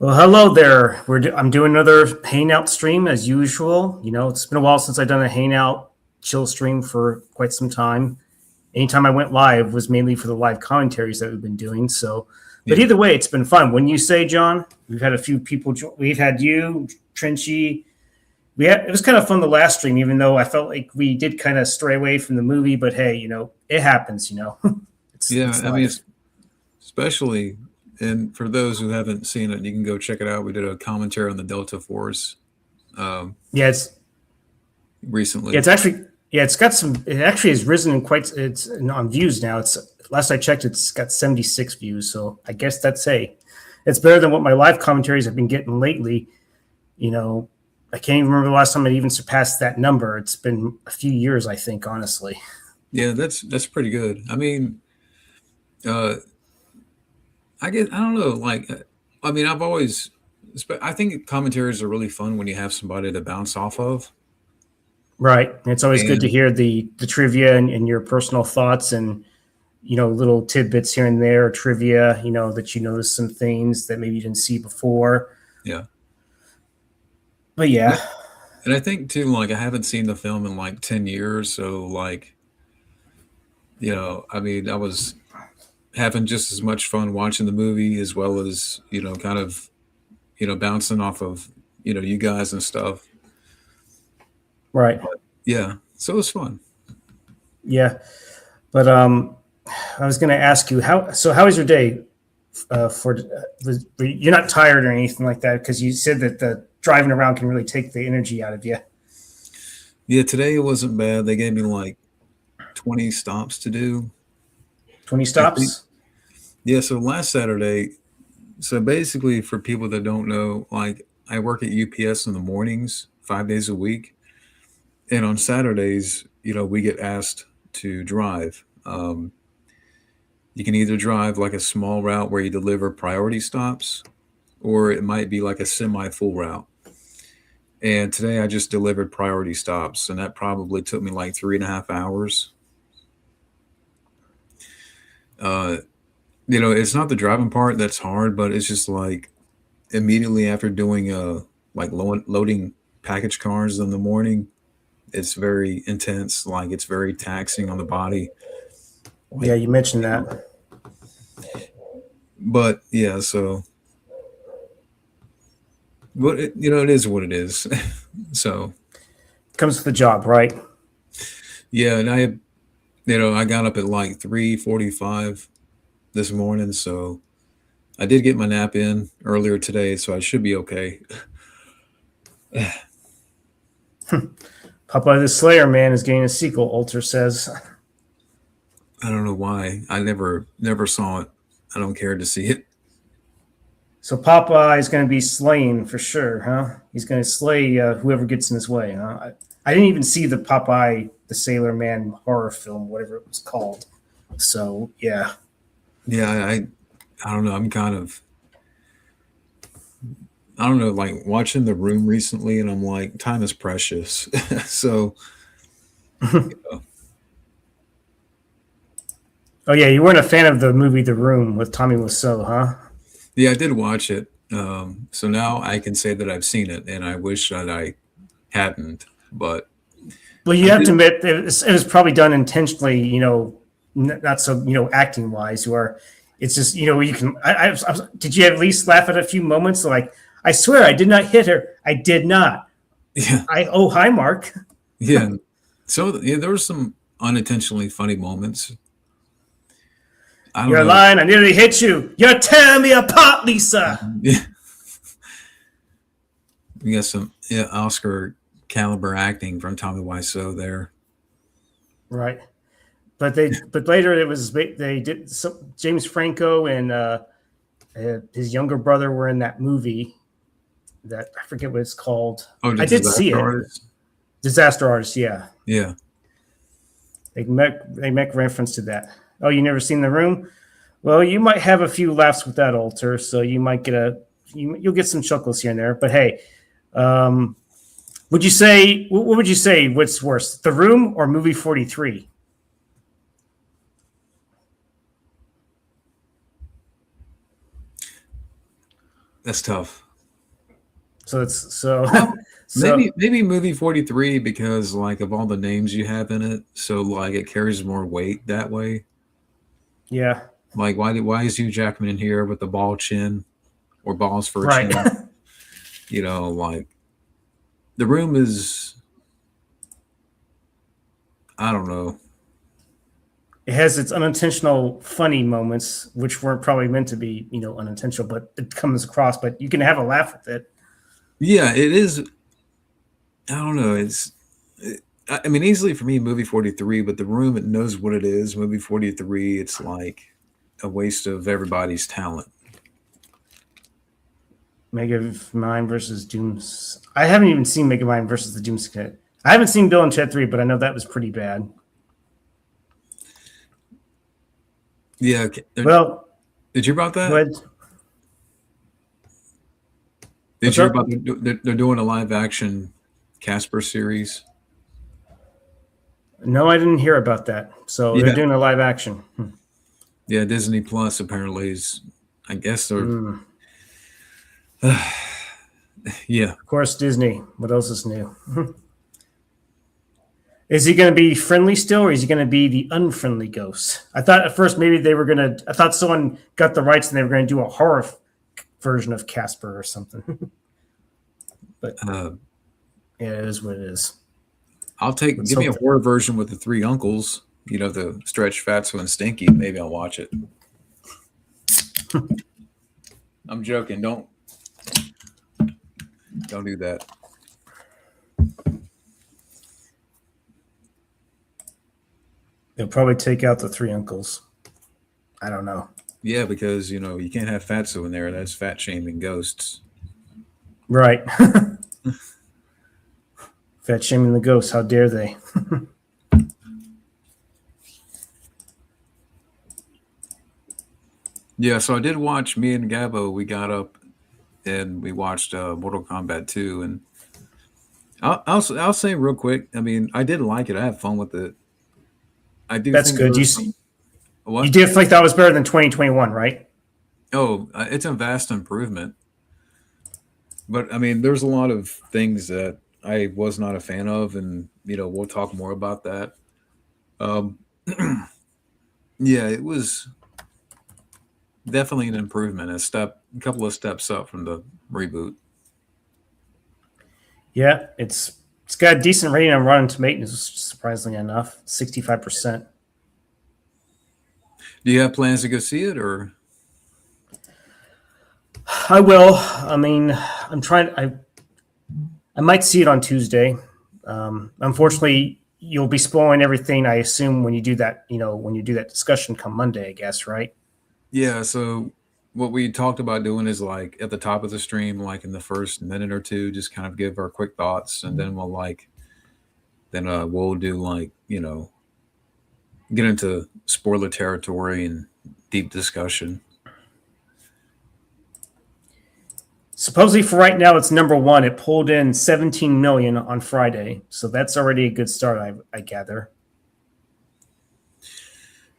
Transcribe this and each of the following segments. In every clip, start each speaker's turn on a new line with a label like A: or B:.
A: Well, hello there. I'm doing another Hangout stream as usual. It's been a while since I've done a Hangout chill stream for quite some time. Anytime I went live was mainly for the live commentaries that we've been doing. But
B: Yeah,
A: either way, it's been fun. When you say, John, we've had a few people. We've had you, Trenchy. It was kind of fun the last stream, even though I felt like we did kind of stray away from the movie. But hey, it happens.
B: yeah.
A: It's
B: I mean,
A: life.
B: especially, and for those who haven't seen it, you can go check it out. We did a commentary on the Delta Force um,
A: Yeah, Yeah,
B: recently.
A: it's actually it's got some. It actually has risen in quite. It's on views now. It's last I checked, it's got 76 views. So I guess it's better than what my live commentaries have been getting lately. You know, I can't even remember the last time it even surpassed that number. It's been a few years, I think, honestly.
B: Yeah, that's pretty good. I mean, uh, I don't know. I mean, I think commentaries are really fun when you have somebody to bounce off of.
A: Right. It's always good to
B: And
A: hear the trivia and your personal thoughts and little tidbits here and there, trivia. That you notice some things that maybe you didn't see before.
B: yeah,
A: But
B: and
A: yeah,
B: I, and I think too, like I haven't seen the film in like 10 years, so I mean, I was having just as much fun watching the movie as well as kind of bouncing off of you guys and stuff.
A: right.
B: But yeah, so it was fun.
A: Yeah. But I was going to ask you how. So how was your day? You're not tired or anything like that because you said that the driving around can really take the energy out of you.
B: Yeah, today it wasn't bad. They gave me like 20 stops to do.
A: 20
B: I think.
A: stops.
B: Yeah, so last Saturday, so basically for people that don't know, like I work at UPS in the mornings, 5 days a week, and on Saturdays, we get asked to drive. You can either drive like a small route where you deliver priority stops, or it might be like a semi full route. And today I just delivered priority stops, and that probably took me like 3.5 hours. Uh, it's not the driving part that's hard, but it's just like immediately after doing like loading package cars in the morning, it's very intense. Like it's very taxing on the body.
A: Yeah,
B: Like,
A: you mentioned that.
B: but yeah, so but it is what it is. So
A: Comes with the job, right?
B: yeah, and I got up at like 3:45 this morning, so I did get my nap in earlier today, so I should be okay.
A: Popeye the Slayer Man is getting a sequel. Alter says.
B: I don't know why. I never saw it. I don't care to see it.
A: So Popeye is going to be slain for sure, huh? He's going to slay whoever gets in his way, huh? I didn't even see the Popeye the Sailor Man horror film, whatever it was called. So yeah,
B: Yeah, I don't know. I don't know, like watching The Room recently, and I'm like, time is precious. So
A: oh yeah, you weren't a fan of the movie The Room with Tommy Wiseau, huh?
B: yeah, I did watch it. So now I can say that I've seen it, and I wish that I hadn't. But
A: Well,
B: I
A: you have to
B: did.
A: admit it was probably done intentionally, not so acting wise, where it's just you can. Did you at least laugh at a few moments? Like, I swear I did not hit her. I did not.
B: Yeah,
A: Hi Mark.
B: yeah. So yeah, there were some unintentionally funny moments. I don't
A: You're
B: know.
A: lying. I nearly hit you. You're tearing me apart, Lisa.
B: Yeah, we got some Oscar caliber acting from Tommy Wiseau there.
A: Right. But later it was they did James Franco and his younger brother were in that movie that I forget what it's called.
B: Oh, the
A: I did see
B: disaster
A: it.
B: artist.
A: Disaster Artist. Yeah,
B: Yeah.
A: they make reference to that. Oh, you never seen The Room? Well, you might have a few laughs with that altar, so you might you'll get some chuckles here and there. But hey, um, would you say what would you say? What's worse, The Room or Movie 43?
B: That's tough.
A: So it's so
B: Well,
A: so
B: maybe movie 43 because like of all the names you have in it, so like it carries more weight that way.
A: yeah,
B: Like why is Hugh Jackman in here with the ball chin or balls for a
A: right.
B: chin? Like the room is, I don't know.
A: It has its unintentional funny moments, which weren't probably meant to be, unintentional, but it comes across. But you can have a laugh with it.
B: Yeah, it is. I don't know. I mean, easily for me, movie 43, but the room, it knows what it is. Movie 43, it's like a waste of everybody's talent.
A: Megamind versus Dooms. I haven't even seen Megamind versus the Doomsday. I haven't seen Bill and Ted 3, but I know that was pretty bad.
B: Yeah.
A: Well,
B: Did you hear about
A: go
B: that?
A: ahead.
B: Did
A: What's
B: you hear
A: up?
B: about they're doing a live action Casper series?
A: No, I didn't hear about that. So they're
B: Yeah.
A: doing a live action.
B: Yeah. Disney Plus apparently is, I guess they're,
A: Mm.
B: yeah.
A: Of course, Disney. What else is new? Is he going to be friendly still, or is he going to be the unfriendly ghost? I thought at first maybe they were going to. I thought someone got the rights and they were going to do a horror version of Casper or something. But
B: Uh,
A: yeah, it is what it is. Let's
B: give me a
A: hope.
B: horror version with the three uncles, the Stretch, Fatso, and Stinky. Maybe I'll watch it. I'm joking. Don't do that.
A: They'll probably take out the three uncles. I don't know.
B: Yeah, because you can't have Fatso in there. That's fat shaming ghosts.
A: Right. Fat shaming the ghosts. How dare they?
B: Yeah, so I did watch. Me and Gabo, we got up and we watched Mortal Kombat 2, and I'll say real quick. I mean, I did like it. I had fun with it. I do
A: That's
B: think
A: good.
B: there
A: You
B: was some
A: you
B: what?
A: did think that was better than 2021, right?
B: Oh, it's a vast improvement. But I mean, there's a lot of things that I was not a fan of, and we'll talk more about that. Um, yeah, it was definitely an improvement, a couple of steps up from the reboot.
A: Yeah, it's got a decent rating on Rotten Tomatoes, surprisingly enough, 65%.
B: Do you have plans to go see it, or?
A: I will. I mean, I'm trying. I might see it on Tuesday. Unfortunately, you'll be spoiling everything. I assume when you do that, when you do that discussion come Monday, I guess, right?
B: Yeah, so what we talked about doing is like at the top of the stream, like in the first minute or two, just kind of give our quick thoughts, and then we'll do like get into spoiler territory and deep discussion.
A: Supposedly for right now, it's number one. It pulled in 17 million on Friday, so that's already a good start. I gather.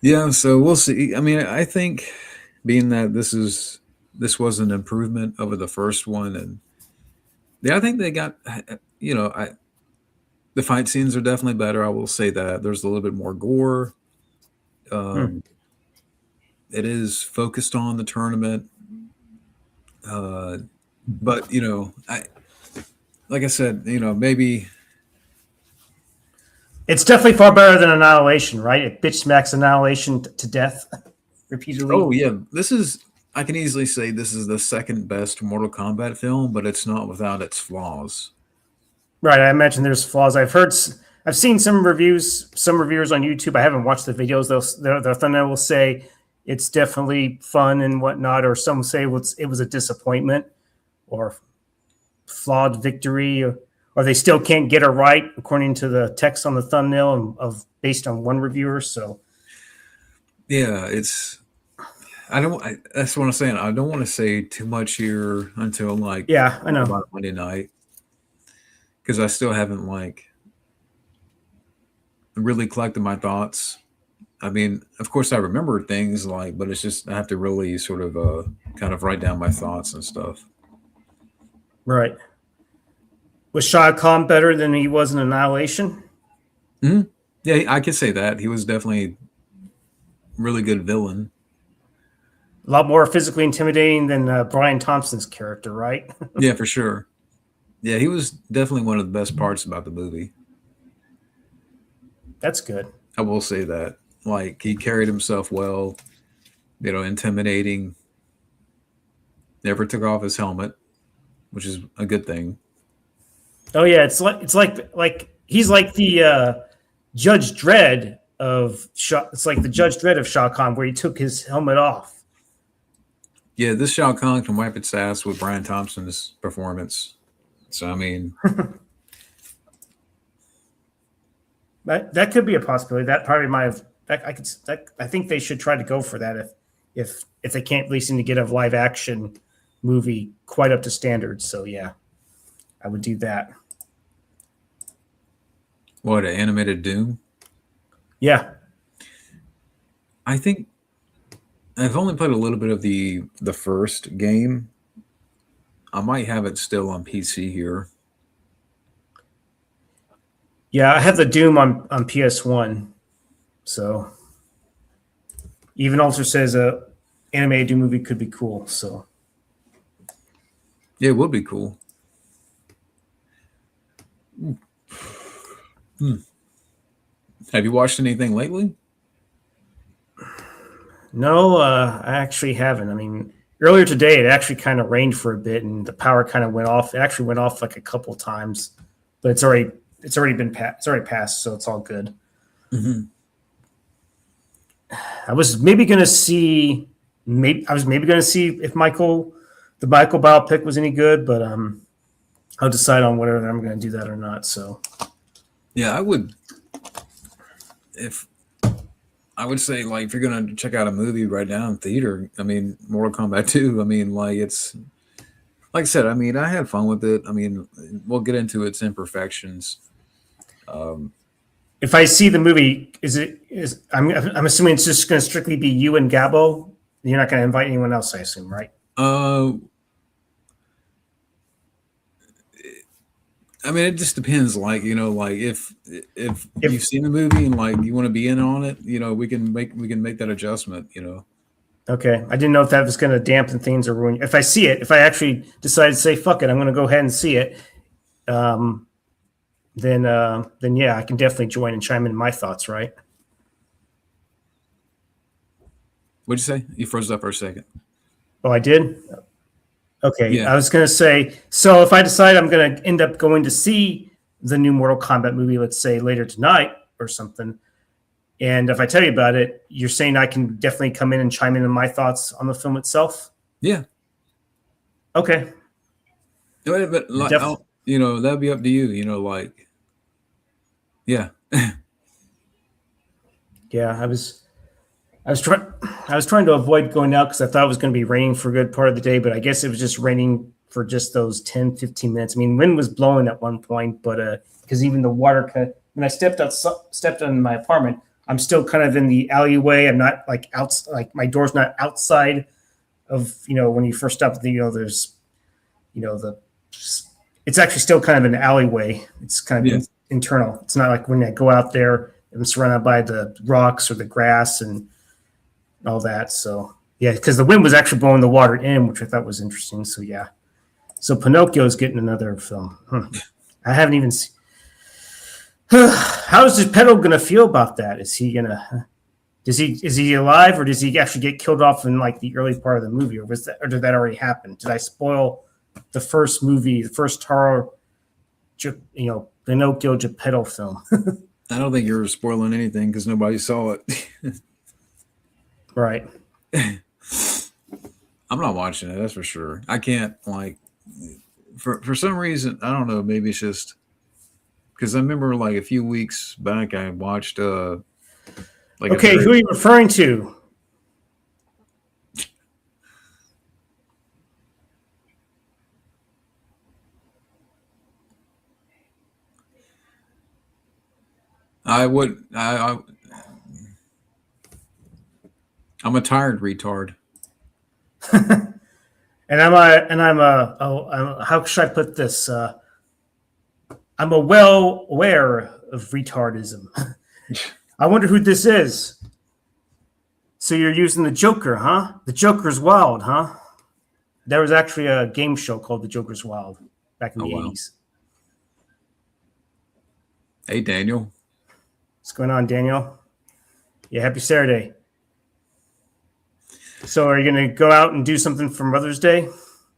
B: Yeah, so we'll see. I mean, I think being that this was an improvement over the first one, and yeah, I think they got I the fight scenes are definitely better. I will say that there's a little bit more gore.
A: Hmm.
B: Um, it is focused on the tournament, uh, but I like I said, maybe.
A: It's definitely far better than Annihilation, right? It bitch smacks Annihilation to death repeatedly.
B: Oh yeah, this is. I can easily say this is the second best Mortal Kombat film, but it's not without its flaws.
A: Right. I imagine there's flaws. I've seen some reviews, some reviewers on YouTube. I haven't watched the videos. Their thumbnail will say it's definitely fun and whatnot, or some say it was a disappointment or flawed victory, or they still can't get it right according to the text on the thumbnail of based on one reviewer. So
B: Yeah, it's. I don't. That's what I'm saying. I don't want to say too much here until like
A: yeah, I know.
B: about Monday night because I still haven't like really collected my thoughts. I mean, of course, I remember things like, but it's just I have to really sort of kind of write down my thoughts and stuff.
A: Right. Was Shah Khan better than he was in Annihilation?
B: Hmm. Yeah, I could say that he was definitely a really good villain.
A: A lot more physically intimidating than Brian Thompson's character, right?
B: Yeah, for sure. Yeah, he was definitely one of the best parts about the movie.
A: That's good.
B: I will say that. Like he carried himself well, intimidating. Never took off his helmet, which is a good thing.
A: Oh yeah, it's like he's like the Judge Dredd of Shah. It's like the Judge Dredd of Shah Khan, where he took his helmet off.
B: Yeah, this Shao Kahn can wipe its ass with Brian Thompson's performance. So I mean,
A: That could be a possibility. That probably might have. That I could. That, I think they should try to go for that if they can't really seem to get a live action movie quite up to standards. So yeah, I would do that.
B: what an animated Doom.
A: Yeah,
B: I think I've only played a little bit of the first game. I might have it still on PC here.
A: yeah. I have the Doom on PS1. So even also says a animated Doom movie could be cool. So
B: Yeah, it would be cool. Hmm. Have you watched anything lately?
A: no, I actually haven't. I mean, earlier today it actually kind of rained for a bit and the power kind of went off. It actually went off like a couple of times, but it's already passed, so it's all good.
B: Mm-hmm.
A: I was maybe going to see maybe I was maybe going to see if the Michael biopic was any good, but I'll decide on whether I'm going to do that or not. So
B: Yeah, I would. If I would say, like, if you're gonna check out a movie right now in theater, I mean, Mortal Kombat 2. I mean, like, it's like I said. I mean, I had fun with it. I mean, we'll get into its imperfections. Um,
A: if I see the movie, I'm assuming it's just going to strictly be you and Gabo. You're not going to invite anyone else, I assume, right?
B: uh, I mean, it just depends. Like, like if you've
A: If
B: seen the movie and like you want to be in on it, we can make that adjustment.
A: Okay, I didn't know if that was going to dampen things or ruin. If I see it, if I actually decide to say fuck it, I'm going to go ahead and see it. Um, then yeah, I can definitely join and chime in my thoughts. Right?
B: What'd you say? You froze up for a second.
A: Oh, I did. Okay,
B: Yeah,
A: I was going to say. So if I decide I'm going to end up going to see the new Mortal Kombat movie, let's say later tonight or something, and if I tell you about it, you're saying I can definitely come in and chime in on my thoughts on the film itself.
B: yeah.
A: Okay,
B: But like,
A: definitely.
B: that'd be up to you. Like, yeah.
A: Yeah, I was trying. I was trying to avoid going out because I thought it was going to be raining for a good part of the day, but I guess it was just raining for just those 10, 15 minutes. I mean, wind was blowing at one point, but because even the water when I stepped in my apartment, I'm still kind of in the alleyway. I'm not like like my door's not outside of when you first step. There's the it's actually still kind of an alleyway. It's kind of
B: Yeah.
A: internal. It's not like when I go out there, I'm surrounded by the rocks or the grass and all that. So yeah, because the wind was actually blowing the water in, which I thought was interesting. So yeah, so Pinocchio's getting another film. I haven't even seen. How is Geppetto going to feel about that? Is he gonna? Is he alive or does he actually get killed off in like the early part of the movie, or did that already happen? Did I spoil the first movie, the first Taro, Pinocchio Geppetto film?
B: I don't think you're spoiling anything because nobody saw it.
A: Right.
B: I'm not watching it. That's for sure. I can't like for some reason. I don't know. Maybe it's just because I remember like a few weeks back I watched like a
A: Okay,
B: very
A: who are you referring to?
B: I would I'm a tired retard.
A: And how should I put this? I'm a well aware of retardism. I wonder who this is. So you're using the Joker, huh? The Joker's Wild, huh? There was actually a game show called The Joker's Wild back in the
B: wow.
A: 80s.
B: Hey, Daniel.
A: What's going on, Daniel? Yeah, happy Saturday. So are you going to go out and do something for Mother's Day?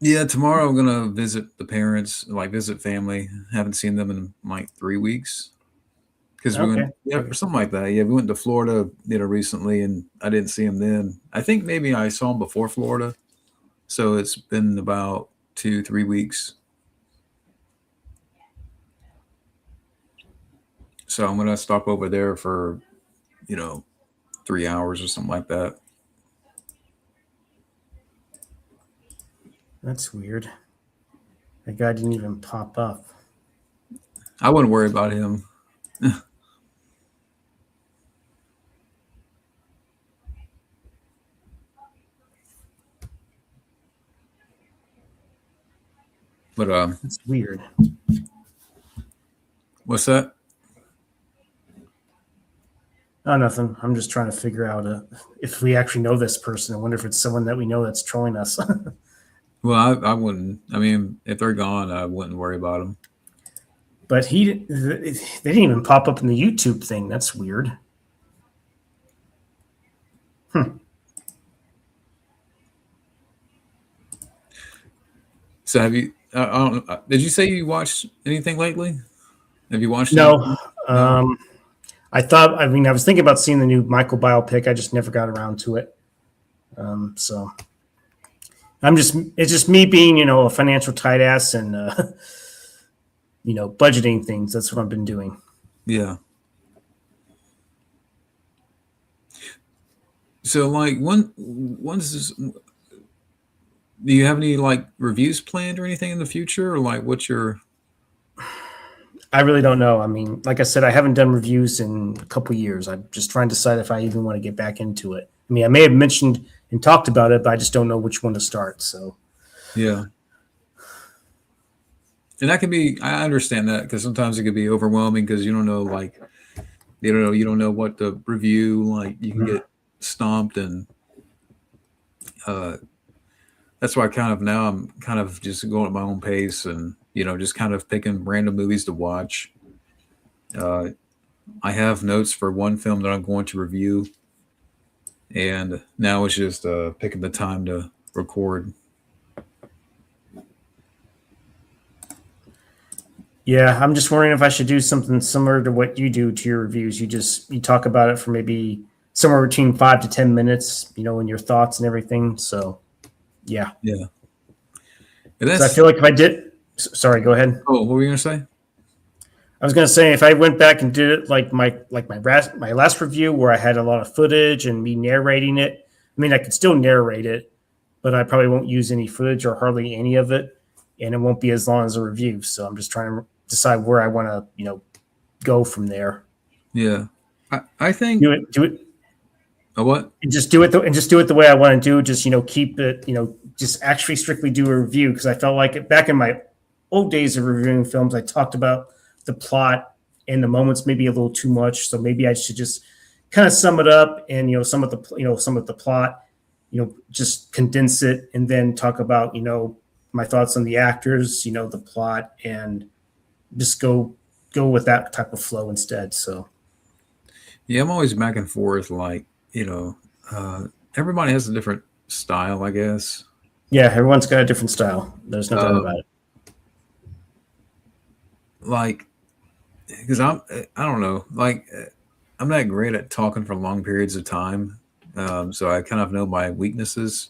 B: Yeah, tomorrow I'm gonna visit the parents, like visit family. Haven't seen them in like 3 weeks because we
A: Okay.
B: went, yeah, or something like that. Yeah, we went to Florida, recently, and I didn't see him then. I think maybe I saw him before Florida, so it's been about 2, 3 weeks. So I'm gonna stop over there for, you know, 3 hours or something like that.
A: That's weird. That guy didn't even pop up.
B: I wouldn't worry about him. But
A: That's weird.
B: what's that?
A: Oh, nothing. I'm just trying to figure out if we actually know this person. I wonder if it's someone that we know that's trolling us.
B: Well, I wouldn't. I mean, if they're gone, I wouldn't worry about them.
A: But they didn't even pop up in the YouTube thing. That's weird.
B: So have you? I don't, did you say you watched anything lately? Have you watched
A: No.
B: anything? No.
A: I mean, I was thinking about seeing the new Michael biopic. I just never got around to it. So it's just me being, a financial tight ass and, budgeting things. That's what I've been doing.
B: Yeah. So like once this, do you have any like reviews planned or anything in the future, or like what's your?
A: I really don't know. I mean, like I said, I haven't done reviews in a couple of years. I'm just trying to decide if I even want to get back into it. I mean, I may have mentioned and talked about it, but I just don't know which one to start. So,
B: Yeah. And that can be, I understand that because sometimes it could be overwhelming because you don't know, like, you don't know what to review. Like, you can get stomped, and that's why now I'm kind of just going at my own pace and, just kind of picking random movies to watch. I have notes for one film that I'm going to review, and now it's just picking the time to record.
A: yeah, I'm just wondering if I should do something similar to what you do to your reviews. You talk about it for maybe somewhere between 5 to 10 minutes, in your thoughts and everything. So, yeah.
B: Yeah.
A: So I feel like if I did, sorry, go ahead.
B: Oh, what were you gonna say?
A: I was gonna say if I went back and did it like my last review where I had a lot of footage and me narrating it. I mean, I could still narrate it, but I probably won't use any footage or hardly any of it, and it won't be as long as a review. So I'm just trying to decide where I want to, go from there.
B: Yeah, I think
A: Do it.
B: a what?
A: And just do it the way I want to do. Just keep it. Just actually strictly do a review because I felt like back in my old days of reviewing films, I talked about the plot and the moments maybe a little too much. So maybe I should just kind of sum it up and some of the plot, just condense it and then talk about my thoughts on the actors, the plot, and just go with that type of flow instead. So
B: Yeah, I'm always back and forth. Like everybody has a different style, I guess.
A: yeah, everyone's got a different style. There's no doubt about it.
B: Like, because I don't know, like I'm not great at talking for long periods of time, so I kind of know my weaknesses.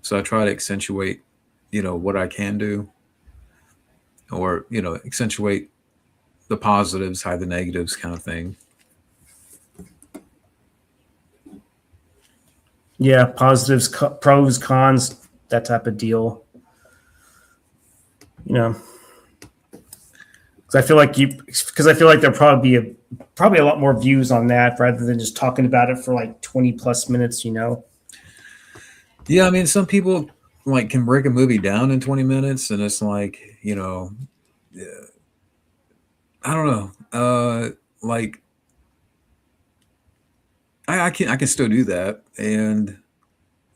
B: So I try to accentuate, what I can do, or accentuate the positives, hide the negatives, kind of thing.
A: Yeah, positives, pros, cons, that type of deal. Because I feel like there'll probably be a lot more views on that rather than just talking about it for like 20 plus minutes.
B: Yeah, I mean, some people like can break a movie down in 20 minutes, and it's like, yeah, I don't know. Like I can still do that, and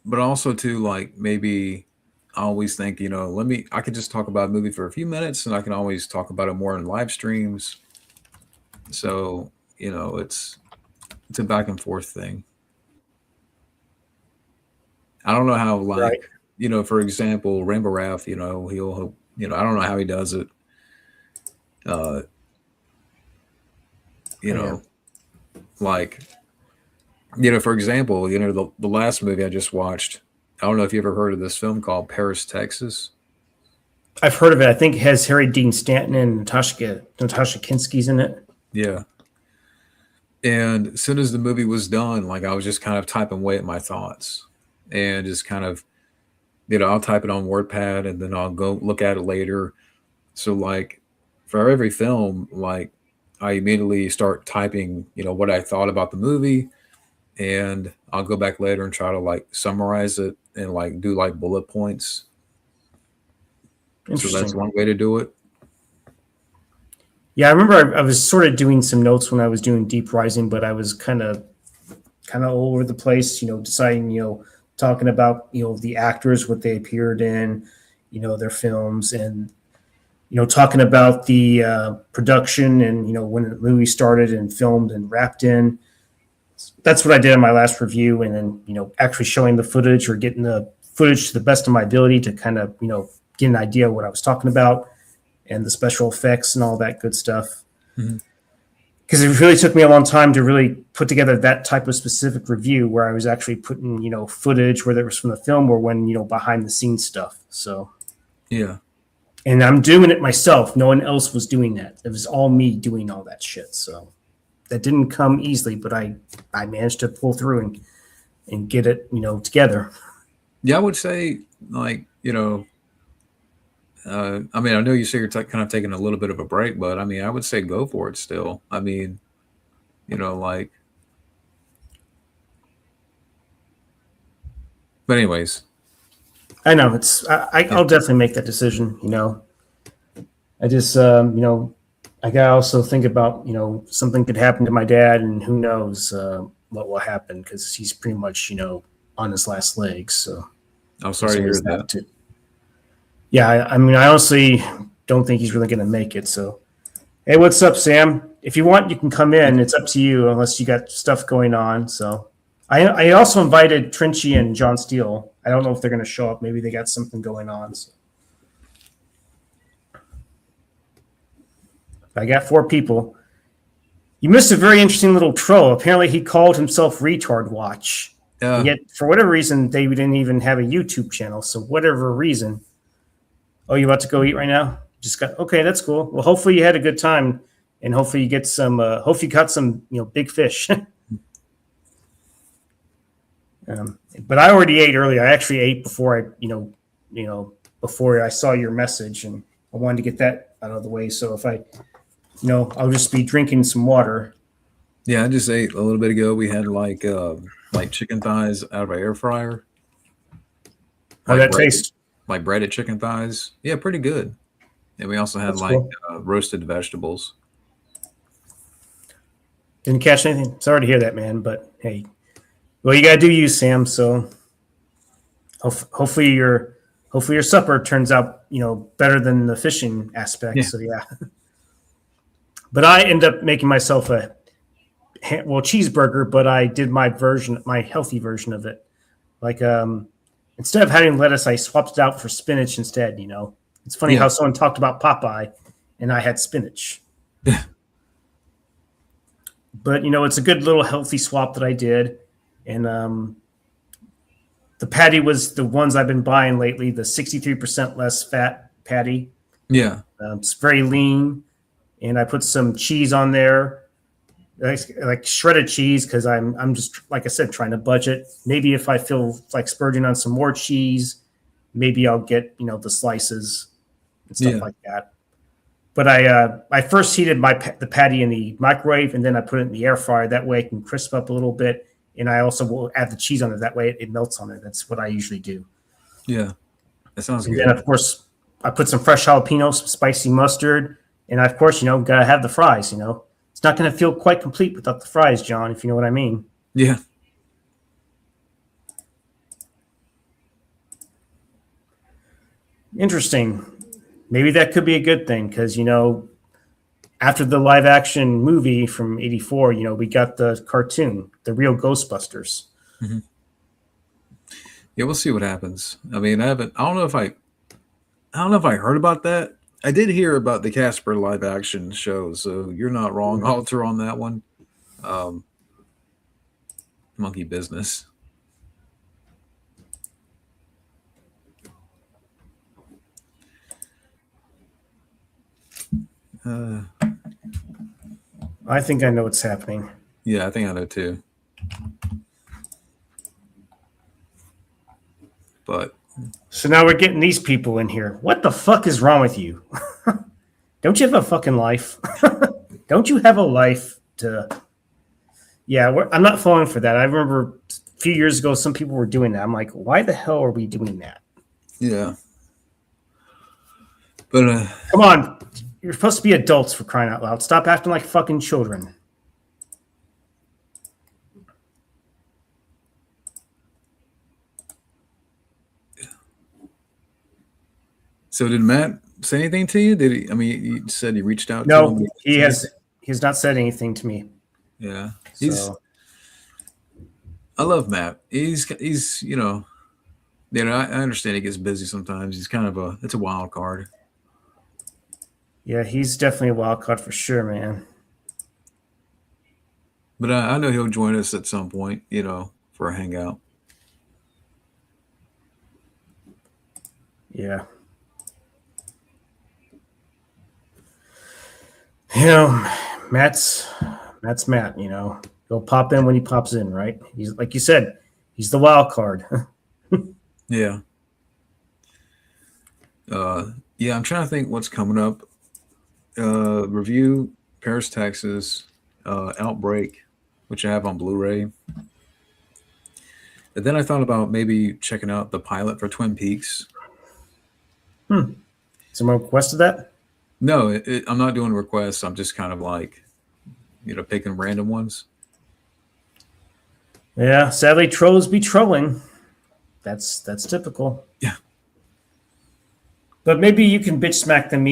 B: but also too, like, maybe I always think, I could just talk about a movie for a few minutes, and I can always talk about it more in live streams. So, it's a back and forth thing. I don't know how, like,
A: Right.
B: for example, Rainbow Ralph, I don't know how he does it. Uh, you
A: Yeah.
B: know, like, for example, the last movie I just watched, I don't know if you ever heard of this film called Paris, Texas.
A: I've heard of it. I think it has Harry Dean Stanton and Natasha Kinski's in it.
B: Yeah. And as soon as the movie was done, like, I was just kind of typing away at my thoughts and just kind of, I'll type it on WordPad and then I'll go look at it later. So, like, for every film, like, I immediately start typing, what I thought about the movie, and I'll go back later and try to, like, summarize it and, like, do, like, bullet points. So that's
A: Interesting.
B: one way to do it.
A: Yeah, I remember I was sort of doing some notes when I was doing Deep Rising, but I was kind of all over the place, deciding, talking about, the actors, what they appeared in, their films, and, talking about the production and, when the movie started and filmed and wrapped in. That's what I did in my last review. And then, actually showing the footage or getting the footage to the best of my ability to kind of, get an idea of what I was talking about and the special effects and all that good stuff.
B: Mhm.
A: Because it really took me a long time to really put together that type of specific review where I was actually putting, footage, whether it was from the film or when, behind the scenes stuff. So,
B: Yeah.
A: and I'm doing it myself. No one else was doing that. It was all me doing all that shit. So that didn't come easily, but I managed to pull through and get it, together.
B: Yeah, I would say, like, I mean, I know you say you're kind of taking a little bit of a break, but I mean, I would say go for it still. I mean, like, but anyways,
A: I know
B: yeah,
A: I'll definitely make that decision. I just, I got to also think about, something could happen to my dad and who knows what will happen because he's pretty much, on his last legs. So
B: I'm
A: there's
B: sorry to hear
A: always
B: that.
A: that too. Yeah. I mean, I honestly don't think he's really going to make it. So, hey, what's up, Sam? If you want, you can come in. It's up to you unless you got stuff going on. So I also invited Trinchy and John Steele. I don't know if they're going to show up. Maybe they got something going on. So. I got 4 people. You missed a very interesting little troll. Apparently, he called himself Retard Watch. And
B: Yeah,
A: yet, for whatever reason, they didn't even have a YouTube channel. So, whatever reason. Oh, you about to go eat right now? Just got okay. That's cool. Well, hopefully you had a good time, and hopefully you get some. Hopefully you caught some, big fish. But I already ate earlier. I actually ate before before I saw your message, and I wanted to get that out of the way. So if I, I'll just be drinking some water.
B: yeah. I just ate a little bit ago. We had like chicken thighs out of an air fryer,
A: How
B: like
A: that
B: breaded,
A: taste?
B: like breaded chicken thighs. Yeah, pretty good. And we also had
A: That's
B: like
A: cool.
B: roasted vegetables.
A: Didn't catch anything. Sorry to hear that, man. But hey, well, you gotta do you, Sam. So hopefully your supper turns out better than the fishing aspect.
B: Yeah,
A: So yeah. But I end up making myself a cheeseburger, but I did my healthy version of it. Like instead of having lettuce, I swapped it out for spinach instead. It's funny
B: yeah,
A: how someone talked about Popeye, and I had spinach. But it's a good little healthy swap that I did, and the patty was the ones I've been buying lately. The 63% less fat patty.
B: yeah,
A: It's very lean, and I put some cheese on there, like shredded cheese, because I'm just like I said trying to budget. Maybe if I feel like splurging on some more cheese, maybe I'll get the slices and stuff
B: yeah,
A: like that. But I first heated the patty in the microwave, and then I put it in the air fryer. That way it can crisp up a little bit, and I also will add the cheese on it. That way it melts on it. That's what I usually do.
B: yeah. That sounds
A: And then,
B: good.
A: of course, I put some fresh jalapeno, some spicy mustard, and of course, gotta have the fries. It's not gonna feel quite complete without the fries, John. If you know what I mean.
B: Yeah.
A: Interesting. Maybe that could be a good thing because after the live action movie from '84, we got the cartoon, the real Ghostbusters.
B: Hmm. Yeah, we'll see what happens. I mean, I don't know if I heard about that. I did hear about the Casper live action show, so you're not wrong, Alter, on that one. Um, Monkey business. Uh,
A: I think I know what's happening.
B: yeah, I think I know too. But
A: So now we're getting these people in here. What the fuck is wrong with you? Don't you have a fucking life? Don't you have a life to? Yeah, I'm not falling for that. I remember a few years ago, some people were doing that. I'm like, why the hell are we doing that?
B: yeah, but
A: Come on, you're supposed to be adults for crying out loud. Stop acting like fucking children.
B: so did Matt say anything to you? Did he? I mean, you said he reached out to
A: No,
B: him.
A: he has. He's not said anything to me.
B: Yeah,
A: So
B: I love Matt. He's I understand he gets busy sometimes. He's kind of it's a wild card.
A: yeah, he's definitely a wild card for sure, man.
B: But I know he'll join us at some point, for a hangout.
A: Yeah. Matt's Matt. He'll pop in when he pops in, right? He's like you said, he's the wild card.
B: Yeah. Yeah, I'm trying to think what's coming up. Review Paris, Texas, Outbreak, which I have on Blu-ray. And then I thought about maybe checking out the pilot for Twin Peaks.
A: Someone requested that?
B: No, I'm not doing requests. I'm just kind of like, picking random ones.
A: Yeah, sadly, trolls be trolling. That's typical.
B: Yeah.
A: But maybe you can bitch smack them,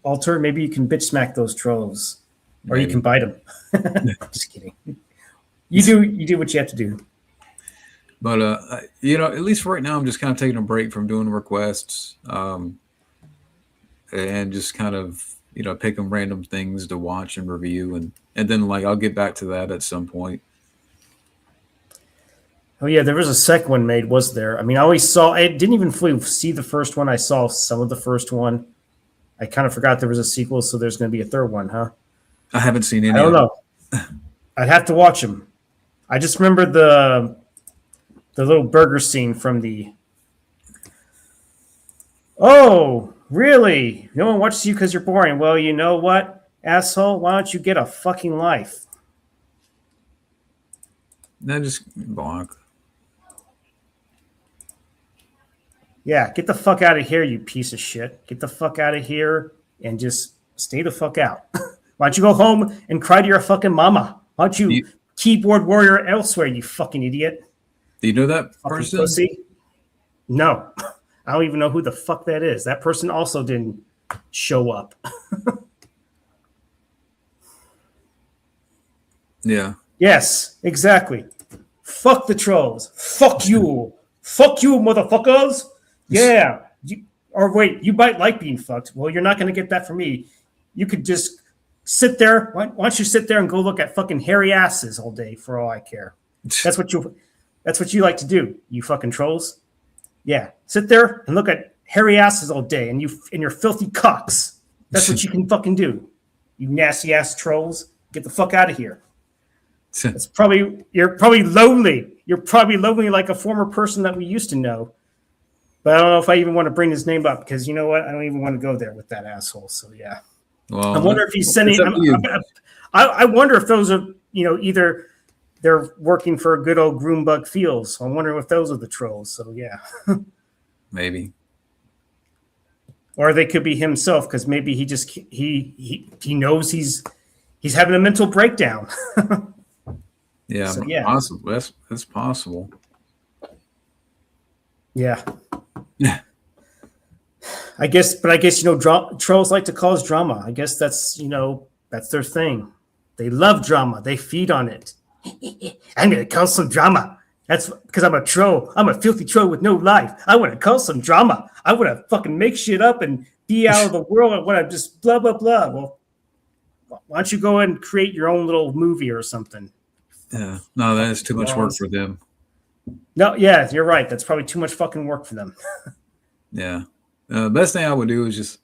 A: Alter. Maybe you can bitch smack those trolls, or you
B: Maybe.
A: can bite them. Just kidding. You do what you have to do.
B: But at least for right now, I'm just kind of taking a break from doing requests, and just kind of picking random things to watch and review, and then like I'll get back to that at some point.
A: Oh yeah, there was a second one made, was there? I mean, I didn't even fully see the first one. I saw some of the first one. I kind of forgot there was a sequel, so there's going to be a third one, huh?
B: I haven't seen any.
A: I don't
B: of
A: know. I'd have to watch them. I just remember the little burger scene from the. Oh, really? No one watches you because you're boring. Well, you know what, asshole? Why don't you get a fucking life?
B: That just bonk.
A: Yeah, get the fuck out of here, you piece of shit. Get the fuck out of here and just stay the fuck out. Why don't you go home and cry to your fucking mama? Why don't you keyboard warrior elsewhere, you fucking idiot?
B: Do you know that
A: Fucking
B: person?
A: pussy? No. I don't even know who the fuck that is. That person also didn't show up.
B: Yeah.
A: Yes, exactly. Fuck the trolls. Fuck you. Fuck you, motherfuckers. Yeah. You might like being fucked. Well, you're not going to get that from me. You could just sit there. Why don't you sit there and go look at fucking hairy asses all day for all I care? That's what you like to do, you fucking trolls. Yeah. Sit there and look at hairy asses all day and your filthy cocks. That's what you can fucking do. You nasty ass trolls. Get the fuck out of here. You're probably lonely. You're probably lonely like a former person that we used to know. But I don't know if I even want to bring his name up because you know what? I don't even want to go there with that asshole. So yeah.
B: Well,
A: I wonder if he's sending. I wonder if those are either they're working for a good old Groombug Fields. So I'm wondering if those are the trolls. So yeah.
B: Maybe.
A: or they could be himself because maybe he knows he's having a mental breakdown.
B: Yeah,
A: So yeah,
B: possible. That's possible.
A: yeah.
B: Yeah.
A: I guess, but I guess trolls like to cause drama. I guess that's their thing. They love drama. They feed on it. I'm gonna cause some drama. That's because I'm a troll. I'm a filthy troll with no life. I want to cause some drama. I want to fucking make shit up and be out of the world. I want to just blah blah blah. Well, why don't you go and create your own little movie or something?
B: Yeah. No, that is too much work for them.
A: No, yeah, you're right. That's probably too much fucking work for them.
B: Yeah. Best thing I would do is just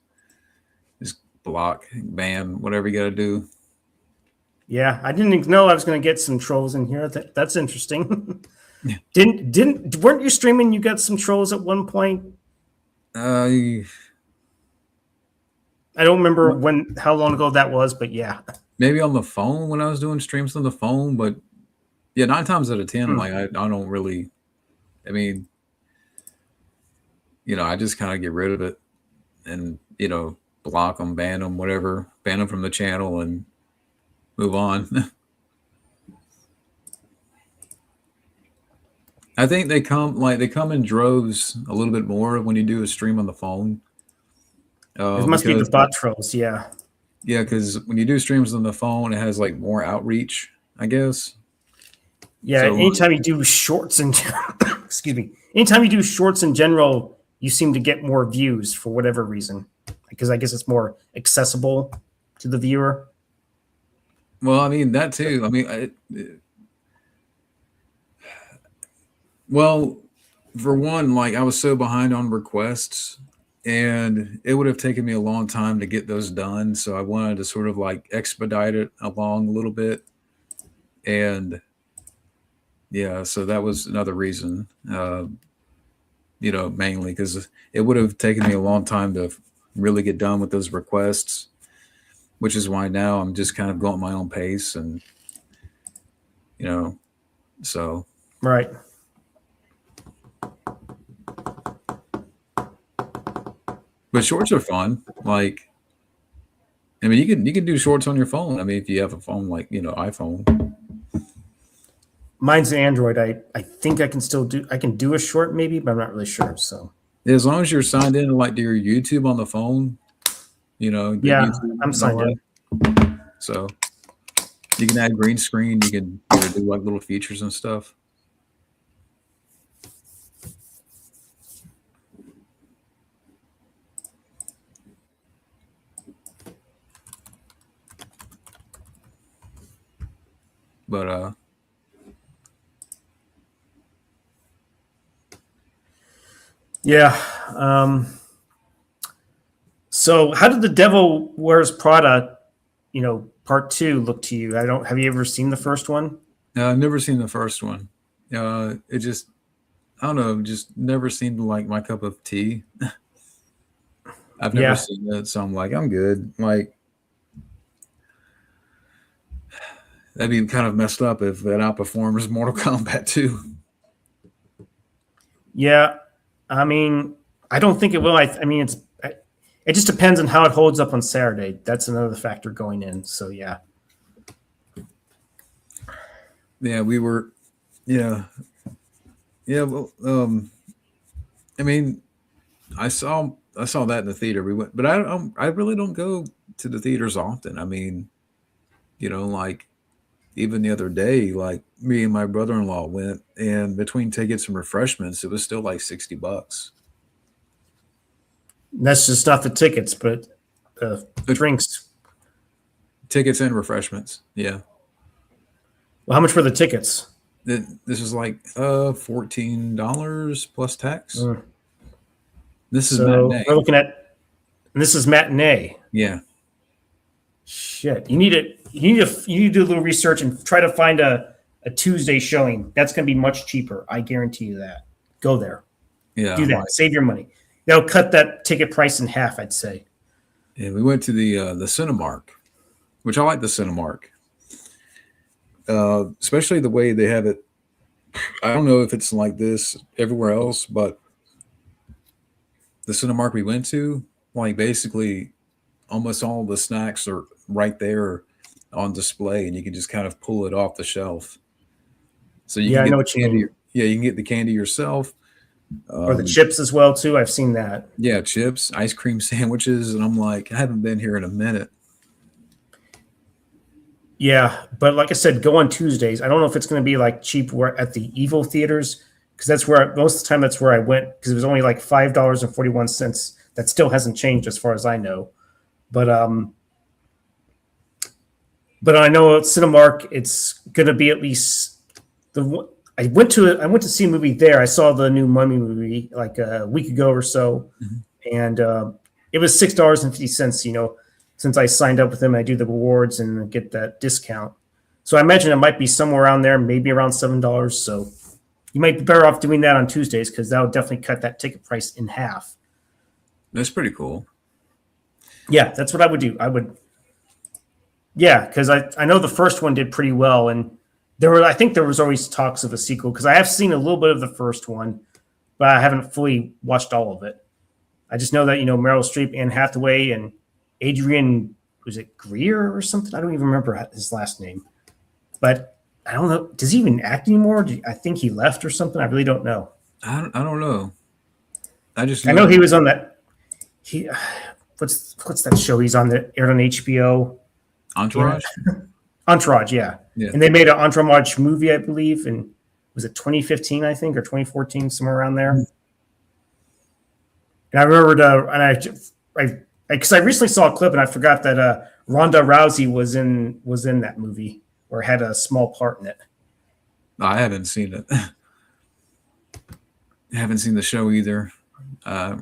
B: block, ban, whatever you got to do.
A: Yeah, I didn't even know I was going to get some trolls in here. That's interesting.
B: Yeah.
A: Weren't you streaming? You got some trolls at one point. I don't remember how long ago that was, but yeah.
B: Maybe on the phone when I was doing streams on the phone, but yeah, 9 times out of 10, like I don't really. I mean, I just kind of get rid of it, and block them, ban them, whatever, ban them from the channel, and move on. I think they come in droves a little bit more when you do a stream on the phone.
A: It must be the bot trolls, yeah.
B: Yeah, because when you do streams on the phone, it has like more outreach, I guess.
A: Yeah, so, anytime you do shorts in excuse me, anytime you do shorts in general, you seem to get more views for whatever reason. Because I guess it's more accessible to the viewer.
B: Well, I mean that too. I mean, well, for one, like I was so behind on requests, and it would have taken me a long time to get those done. So I wanted to sort of like expedite it along a little bit, and yeah, so that was another reason. Mainly because it would have taken me a long time to really get done with those requests, which is why now I'm just kind of going at my own pace, and so
A: right.
B: But shorts are fun. Like, I mean, you can do shorts on your phone. I mean, if you have a phone like iPhone.
A: Mine's an Android. I think I can do a short maybe, but I'm not really sure. So
B: as long as you're signed in like to your YouTube on the phone,
A: yeah,
B: YouTube,
A: I'm signed in.
B: So you can add green screen. You can do like little features and stuff. But
A: yeah. So how did the Devil Wears Prada, part 2 look to you? Have you ever seen the first one?
B: I've never seen the first one. It just, I don't know, just never seemed like my cup of tea. I've never seen it, so I'm like, I'm good. Like, that'd be kind of messed up if that outperforms Mortal Kombat 2.
A: Yeah, I mean, I don't think it will. I mean, it just depends on how it holds up on Saturday. That's another factor going in. So yeah.
B: Yeah, we were. Yeah. Well, I mean, I saw that in the theater. We went, but I really don't go to the theaters often. I mean, like even the other day, like me and my brother-in-law went, and between tickets and refreshments, it was still like $60.
A: That's just not the tickets, but the drinks.
B: Tickets and refreshments. Yeah.
A: Well, how much were the tickets?
B: This is like $14 plus tax. This is matinee.
A: We're looking at. This is matinee.
B: Yeah.
A: Shit, you need to do a little research and try to find a Tuesday showing. That's going to be much cheaper. I guarantee you that. Go there.
B: Yeah.
A: Do that. Right. Save your money. That'll cut that ticket price in half, I'd say.
B: Yeah, we went to the Cinemark, which I like the Cinemark. Especially the way they have it. I don't know if it's like this everywhere else, but the Cinemark we went to, like basically almost all the snacks are right there on display, and you can just kind of pull it off the shelf. So you
A: Yeah,
B: can
A: I know
B: get
A: what
B: the
A: you
B: candy.
A: mean.
B: Yeah, you can get the candy yourself.
A: Or the
B: Um,
A: chips as well too. I've seen that.
B: yeah, chips, ice cream sandwiches, and I'm like, I haven't been here in a minute.
A: Yeah, but like I said, go on Tuesdays. I don't know if it's going to be like cheap where at the Evo theaters because that's where most of the time that's where I went because it was only like $5.41. That still hasn't changed as far as I know. But um, but I know at Cinemark it's going to be at least the. I went to see a movie there. I saw the new Mummy movie like a week ago or so,
B: Mhm.
A: and it was $6.50. You know, since I signed up with them, I do the rewards and get that discount. So I imagine it might be somewhere around there, maybe around $7. So you might be better off doing that on Tuesdays because that would definitely cut that ticket price in half.
B: That's pretty cool.
A: Yeah, that's what I would do. I would, yeah, because I know the first one did pretty well, and I think there was always talks of a sequel because I have seen a little bit of the first one, but I haven't fully watched all of it. I just know that Meryl Streep, Anne Hathaway, and Adrian, was it Greer or something? I don't even remember his last name, but I don't know. Does he even act anymore? I think he left or something. I really don't know.
B: I don't know. I just
A: I know
B: know
A: he was on that. He what's that show he's on that aired on HBO?
B: Entourage.
A: Entourage, yeah.
B: Yeah.
A: And they made an Entourage movie, I believe, and was it 2015, I think, or 2014, somewhere around there. And I remembered, because I recently saw a clip and I forgot that Ronda Rousey was in that movie or had a small part in it.
B: I haven't seen it. I haven't seen the show either. Uh,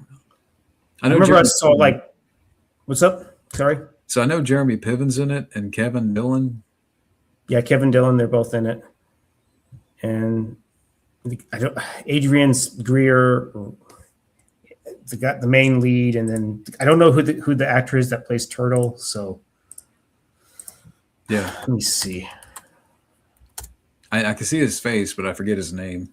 B: I
A: I
B: know
A: remember I
B: Jeremy.
A: saw like, what's up? Sorry.
B: So I know Jeremy Piven's in it and Kevin Dillon.
A: Yeah, Kevin Dillon, they're both in it, and I don't. Adrian's Greer, the main lead, and then I don't know who the actor is that plays Turtle. So
B: Yeah,
A: let me see.
B: I can see his face, but I forget his name.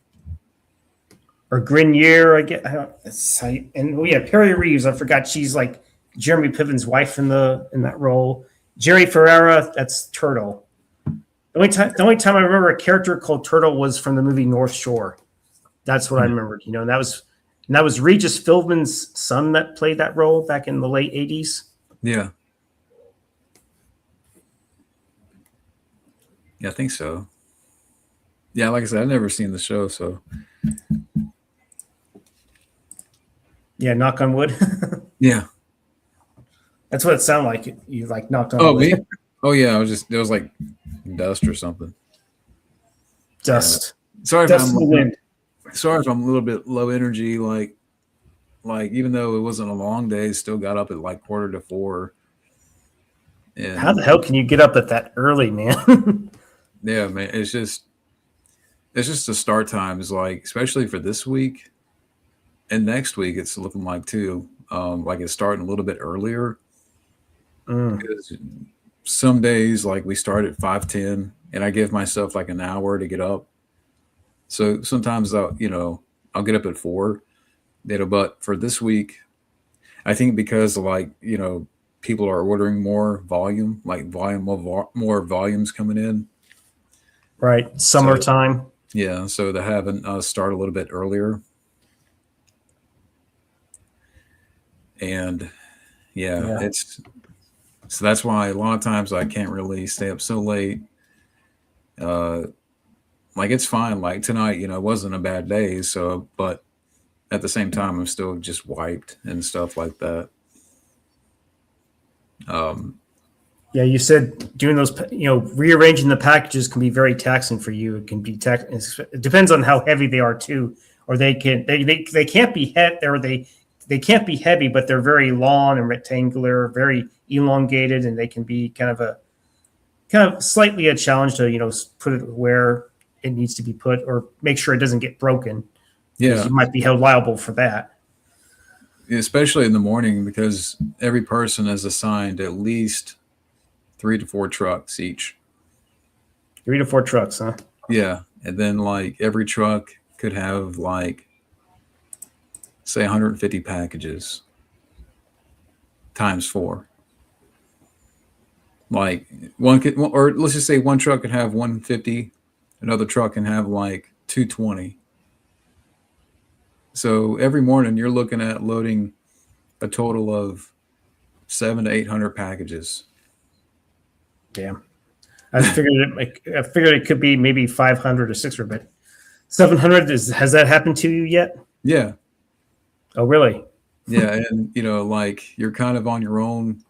A: Or Grenier, I get. I don't. And oh yeah, Perry Reeves. I forgot she's like Jeremy Piven's wife in that role. Jerry Ferrera, that's Turtle. The only time I remember a character called Turtle was from the movie North Shore. That's what I remembered. And that was Regis Philbin's son that played that role back in the late '80s.
B: Yeah. Yeah, I think so. Yeah, like I said, I've never seen the show, so
A: Yeah, knock on wood.
B: yeah.
A: That's what it sounded like. You like knocked on
B: Oh,
A: wood.
B: me? Oh, yeah. It was like dust or something.
A: Dust.
B: Sorry if
A: Dust in the
B: I'm
A: wind.
B: sorry if I'm a little bit low energy. Like even though it wasn't a long day, still got up at like 3:45.
A: How
B: And
A: the hell can you get up at that early, man?
B: yeah, man, it's just the start time is like, especially for this week and next week, it's looking like too. Like it's starting a little bit earlier because some days like we start at 5:10 and I give myself like an hour to get up. So sometimes I'll get up at 4. But for this week, I think because like people are ordering more volume, like more volumes coming in.
A: Right.
B: So
A: Summertime.
B: yeah, so they're having us start a little bit earlier, and yeah,
A: Yeah.
B: it's so that's why a lot of times I can't really stay up so late. Uh, like it's fine. Like tonight, it wasn't a bad day. So, but at the same time, I'm still just wiped and stuff like that. Um,
A: Yeah, you said doing those, rearranging the packages can be very taxing for you. It can be It depends on how heavy they are too, or they can't be they can't be heavy, but they're very long and rectangular, very elongated, and they can be kind of slightly a challenge to put it where it needs to be put, or make sure it doesn't get broken because
B: yeah,
A: you might be held liable for that.
B: especially in the morning because every person is assigned at least 3 to 4 trucks each.
A: 3 to 4 trucks, huh?
B: Yeah, and then like every truck could have like say 150 packages. times 4. Like one could, or let's just say one truck can have 150, another truck can have like 220. So every morning you're looking at loading a total of 700 to 800 packages.
A: Damn. I figured it could be maybe 500 or 600, but 700 has that happened to you yet?
B: Yeah.
A: Oh, really?
B: Yeah. And, like you're kind of on your own.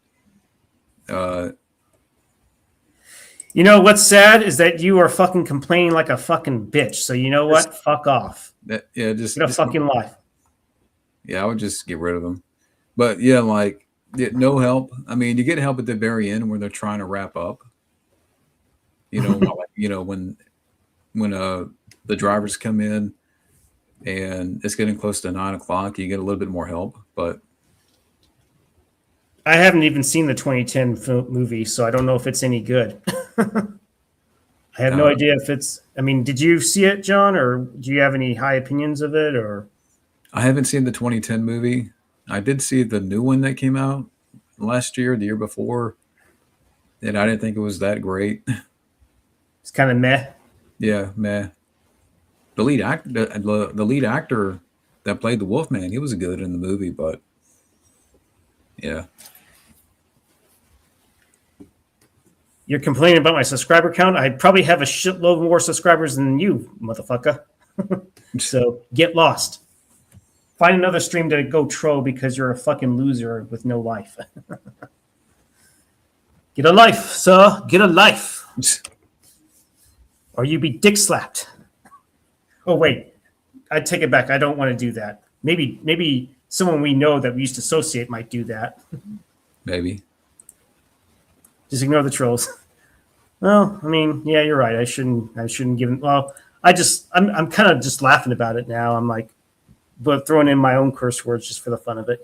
A: You know what's sad is that you are fucking complaining like a fucking bitch. So you know what? Fuck off.
B: Just
A: Get a fucking life.
B: Yeah, I would just get rid of them. But yeah, like no help. I mean, you get help at the very end when they're trying to wrap up. When the drivers come in and it's getting close to 9 o'clock, you get a little bit more help. But
A: I haven't even seen the 2010 movie, so I don't know if it's any good. I have no idea if it's. I mean, did you see it, John, or do you have any high opinions of it? Or
B: I haven't seen the 2010 movie. I did see the new one that came out last year, the year before, and I didn't think it was that great.
A: It's kind of meh.
B: Yeah, meh. The lead actor that played the Wolfman, he was good in the movie, but yeah.
A: You're complaining about my subscriber count? I probably have a shitload more subscribers than you, motherfucker. So get lost. Find another stream to go troll because you're a fucking loser with no life. Get a life, sir. Get a life. Or you be dick slapped. Oh, wait. I take it back. I don't want to do that. Maybe someone we know that we used to associate might do that.
B: Maybe.
A: Just ignore the trolls. Well, I mean, yeah, you're right. I shouldn't give. Well, I'm kind of just laughing about it now. I'm like, but throwing in my own curse words just for the fun of it,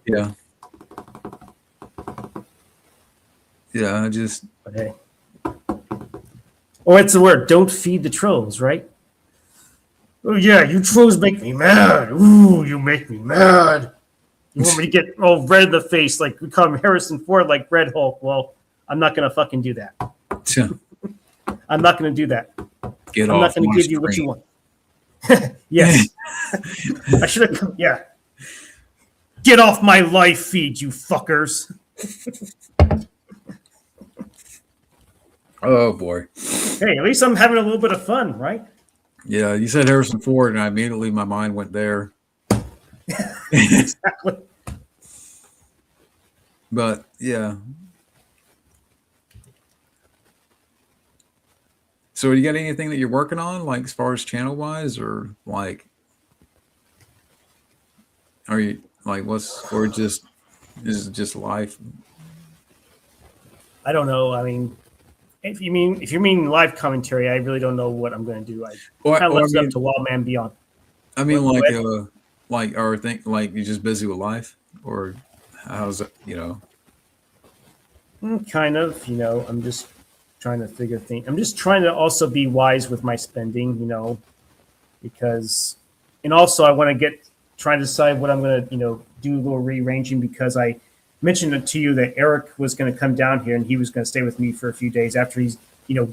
B: Yeah. Yeah,
A: But hey. Oh, it's the word. Don't feed the trolls, right? Oh yeah, you trolls make me mad. Ooh, you make me mad. You want me to get all red in the face like we call him Harrison Ford, like Red Hulk. Well, I'm not gonna fucking do that. I'm not gonna do that. I'm not gonna give you what you want. Yes. I should have. Yeah. Get off my live feed, you fuckers.
B: Oh boy.
A: Hey, at least I'm having a little bit of fun, right?
B: Yeah, you said Harrison Ford, and immediately my mind went there.
A: Exactly.
B: But yeah. So, you got anything that you're working on, like as far as channel wise, or like, are you like or just is it just life?
A: I don't know. I mean, if you mean live commentary, I really don't know what I'm going to do. I kind of left it up to Wildman Beyond.
B: I mean, or think like you're just busy with life, or how's it?
A: Kind of. I'm just trying to figure things. I'm just trying to also be wise with my spending. Because, and also I want to trying to decide what I'm going to do a little rearranging, because I mentioned it to you that Eric was going to come down here and he was going to stay with me for a few days after he's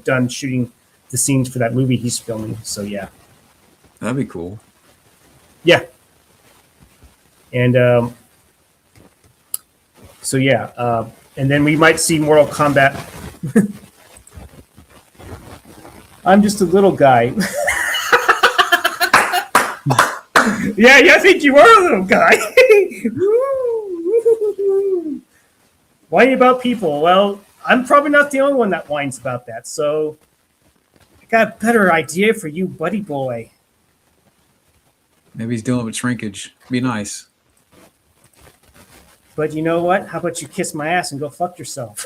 A: done shooting the scenes for that movie he's filming. So yeah,
B: that'd be cool.
A: Yeah. And so yeah, and then we might see Mortal Kombat. I'm just a little guy. Yeah, I think you are a little guy. Whining about people. Well, I'm probably not the only one that whines about that. So I got a better idea for you, buddy boy.
B: Maybe he's dealing with shrinkage. Be nice.
A: But you know what? How about you kiss my ass and go fuck yourself?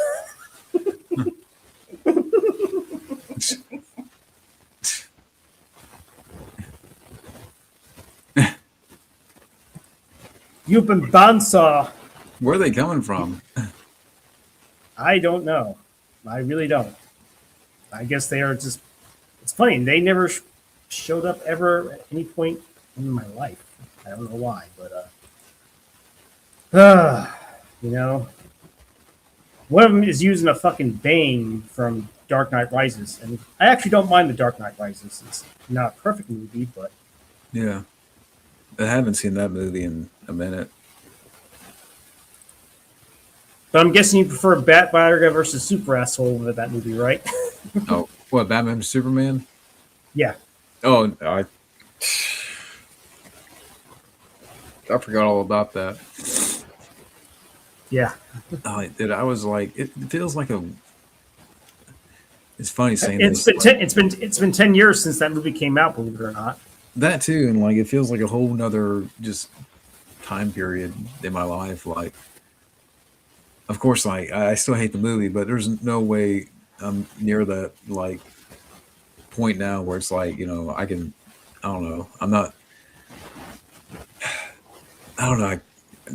A: You've been bandsaw.
B: Where are they coming from?
A: I don't know. I really don't. I guess they are just. It's funny. They never showed up ever at any point in my life. I don't know why, but You know, one of them is using a fucking Bane from Dark Knight Rises, and I actually don't mind the Dark Knight Rises. It's not a perfect movie, but
B: Yeah, I haven't seen that movie in a minute.
A: I'm guessing you prefer Batman versus Super Asshole over that movie, right?
B: Oh, what, Batman vs Superman?
A: Yeah.
B: Oh, I forgot all about that.
A: Yeah.
B: Dude, I was like, it feels like a. It's funny saying
A: It's
B: this.
A: been it's been 10 years since that movie came out, believe it or not.
B: That too, and like it feels like a whole nother just time period in my life. Like, of course, like I still hate the movie, but there's no way I'm near that like point now where it's like I can. I don't know. I'm not. I don't know. I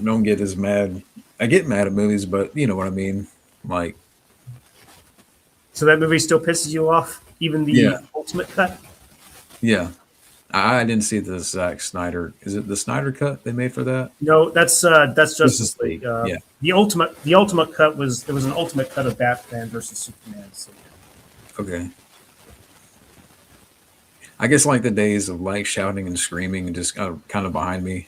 B: don't get as mad. I get mad at movies, but you know what I mean. Like,
A: So that movie still pisses you off, even
B: yeah,
A: the ultimate cut.
B: yeah. I didn't see the Zack Snyder. Is it the Snyder cut they made for that?
A: No, that's
B: Justice
A: Justice League.
B: League. Yeah.
A: The ultimate cut was there was an ultimate cut of Batman versus Superman. So
B: Okay. I guess like the days of like shouting and screaming and just kind of behind me.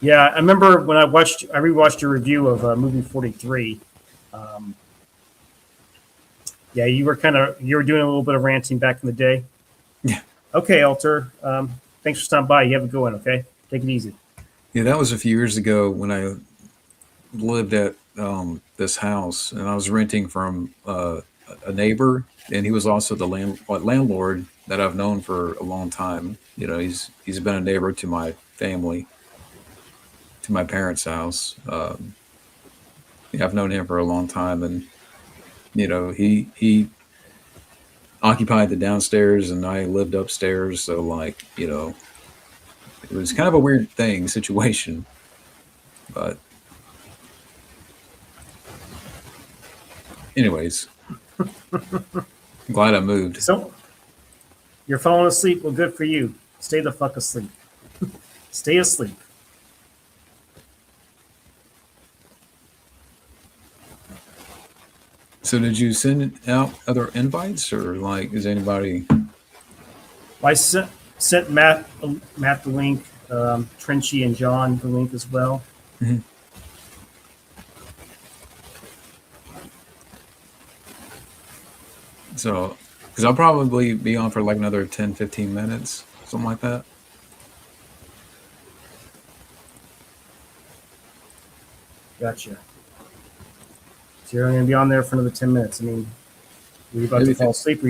A: yeah, I remember when I rewatched your review of movie 43. Um, yeah, you were doing a little bit of ranting back in the day.
B: Yeah.
A: Okay, Alter. Thanks for stopping by. You have a good one. Okay, take it easy.
B: Yeah, that was a few years ago when I lived at this house and I was renting from a neighbor, and he was also the landlord that I've known for a long time. He's been a neighbor to my family, to my parents' house. Yeah, I've known him for a long time, and he occupied the downstairs, and I lived upstairs. So like it was kind of a weird situation, but anyways, I'm glad I moved.
A: So you're falling asleep. Well, good for you. Stay the fuck asleep. Stay asleep.
B: So did you send out other invites, or like is anybody?
A: I sent Matt the link, Trenchy and John the link as well.
B: Mhm. So, because I'll probably be on for like another 10, 15 minutes, something like that.
A: Gotcha. So you're only gonna be on there for another 10 minutes. I mean, were you about
B: Maybe
A: to fall asleep, or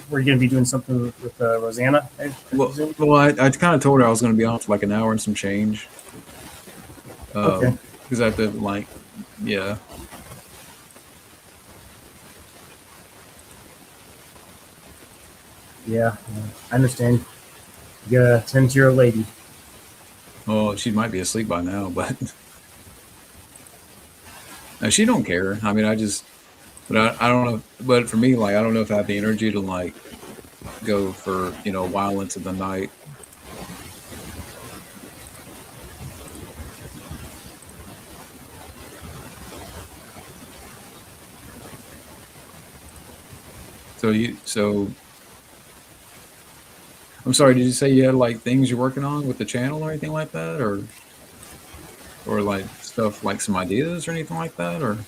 A: were you gonna be doing something with Rosanna?
B: I kind of told her I was going to be on for like an hour and some change.
A: Okay.
B: Because I have to like, yeah.
A: Yeah, I understand. You gotta tend to your lady.
B: Well, she might be asleep by now, but no, she don't care. I mean, but I don't know. But for me, like, I don't know if I have the energy to like go for a while into the night. So I'm sorry. Did you say you had like things you're working on with the channel or anything like that, or like stuff like some ideas or anything like that, or?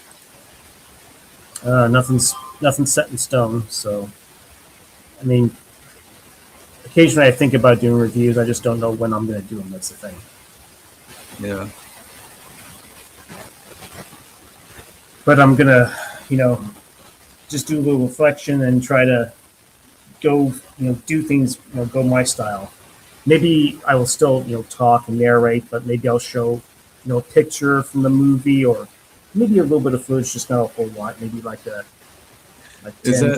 A: Nothing's set in stone. So, I mean, occasionally I think about doing reviews. I just don't know when I'm gonna do them. That's the thing.
B: Yeah.
A: But I'm gonna, just do a little reflection and try to go, do things, go my style. Maybe I will still, talk and narrate, but maybe I'll show, a picture from the movie, or maybe a little bit of footage, just not a whole lot. Maybe like 10,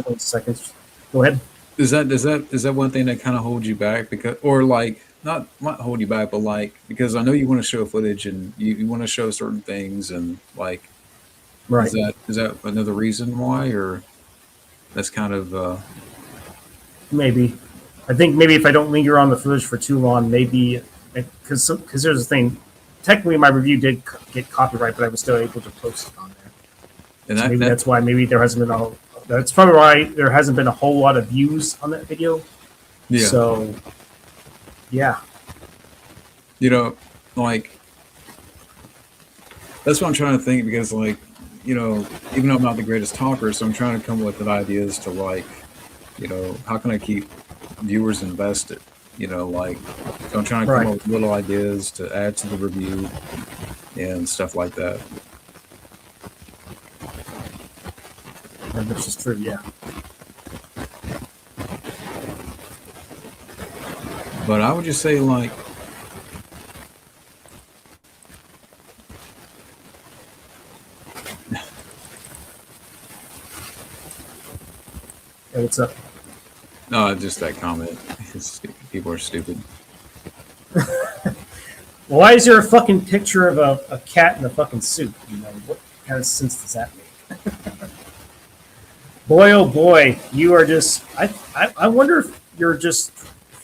A: 20 seconds. Go ahead.
B: Is that one thing that kind of holds you back, because, or like not hold you back, but like, because I know you want to show footage and you want to show certain things, and like,
A: Right.
B: is that another reason why, or that's kind of
A: Maybe. I think maybe if I don't linger on the footage for too long, maybe because there's a thing. technically my review did get copyright, but I was still able to post it on there.
B: And
A: So maybe that's why maybe there hasn't been that's probably why there hasn't been a whole lot of views on that video.
B: yeah.
A: So yeah.
B: You know, like that's what I'm trying to think, because like, you know, even though I'm not the greatest talker, so I'm trying to come up with ideas to like, you know, how can I keep viewers invested? You know, like, so I'm trying to come up with little ideas to add to the review and stuff like that.
A: And this is true, yeah.
B: But I would just say, like,
A: Hey, what's up?
B: no, just that comment. People are stupid.
A: Why is there a fucking picture of a cat in a fucking suit? You know, what kind of sense does that make? Boy, oh boy, you are just. I wonder if you're just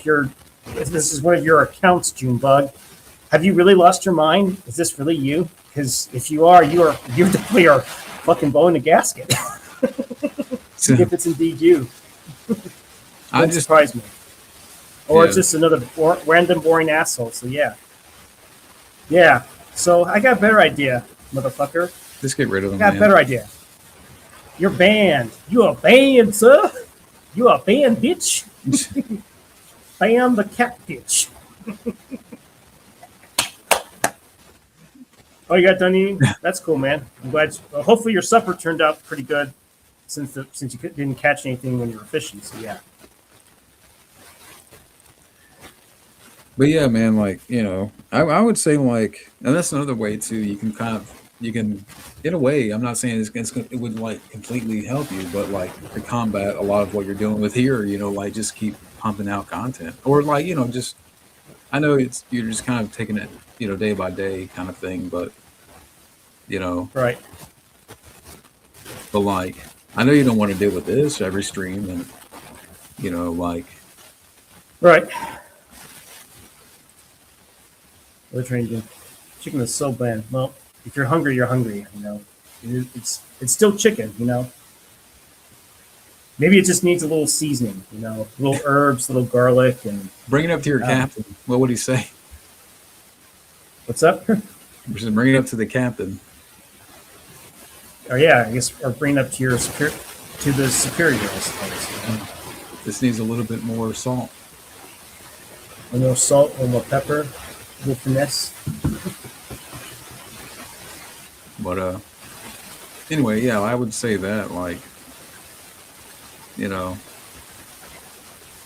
A: if this is one of your accounts, Junebug. Have you really lost your mind? Is this really you? Because if you are, you definitely are fucking blowing a gasket. If it's indeed you,
B: I just
A: surprise me. Or it's just another random boring asshole. So yeah. So I got a better idea, motherfucker.
B: Just get rid of them.
A: I got a better idea. You're banned. You a banned, sir. You a banned, bitch. Ban the cat, bitch. Oh, you got done eating? That's cool, man. I'm glad. Hopefully your supper turned out pretty good, since you didn't catch anything when you were fishing. So yeah.
B: But yeah, man, like, you know, I would say, like, and that's another way too. You can, in a way, I'm not saying it would like completely help you, but like to combat a lot of what you're dealing with here, you know, like just keep pumping out content, or like, you know, just, I know you're just kind of taking it, you know, day by day kind of thing, but you know,
A: right.
B: But like, I know you don't want to deal with this every stream, and you know, like,
A: right. What are you doing? Chicken is so bland. Well, if you're hungry, you're hungry. You know, it's still chicken. You know, maybe it just needs a little seasoning. You know, little herbs, little garlic, and
B: bring it up to your captain. What would he say?
A: What's up?
B: Just bring it up to the captain.
A: Oh yeah, I guess, or bring it up to the superior, I suppose. You know?
B: This needs a little bit more salt.
A: A little salt, a little pepper, a little finesse.
B: But anyway, yeah, I would say that, like, you know.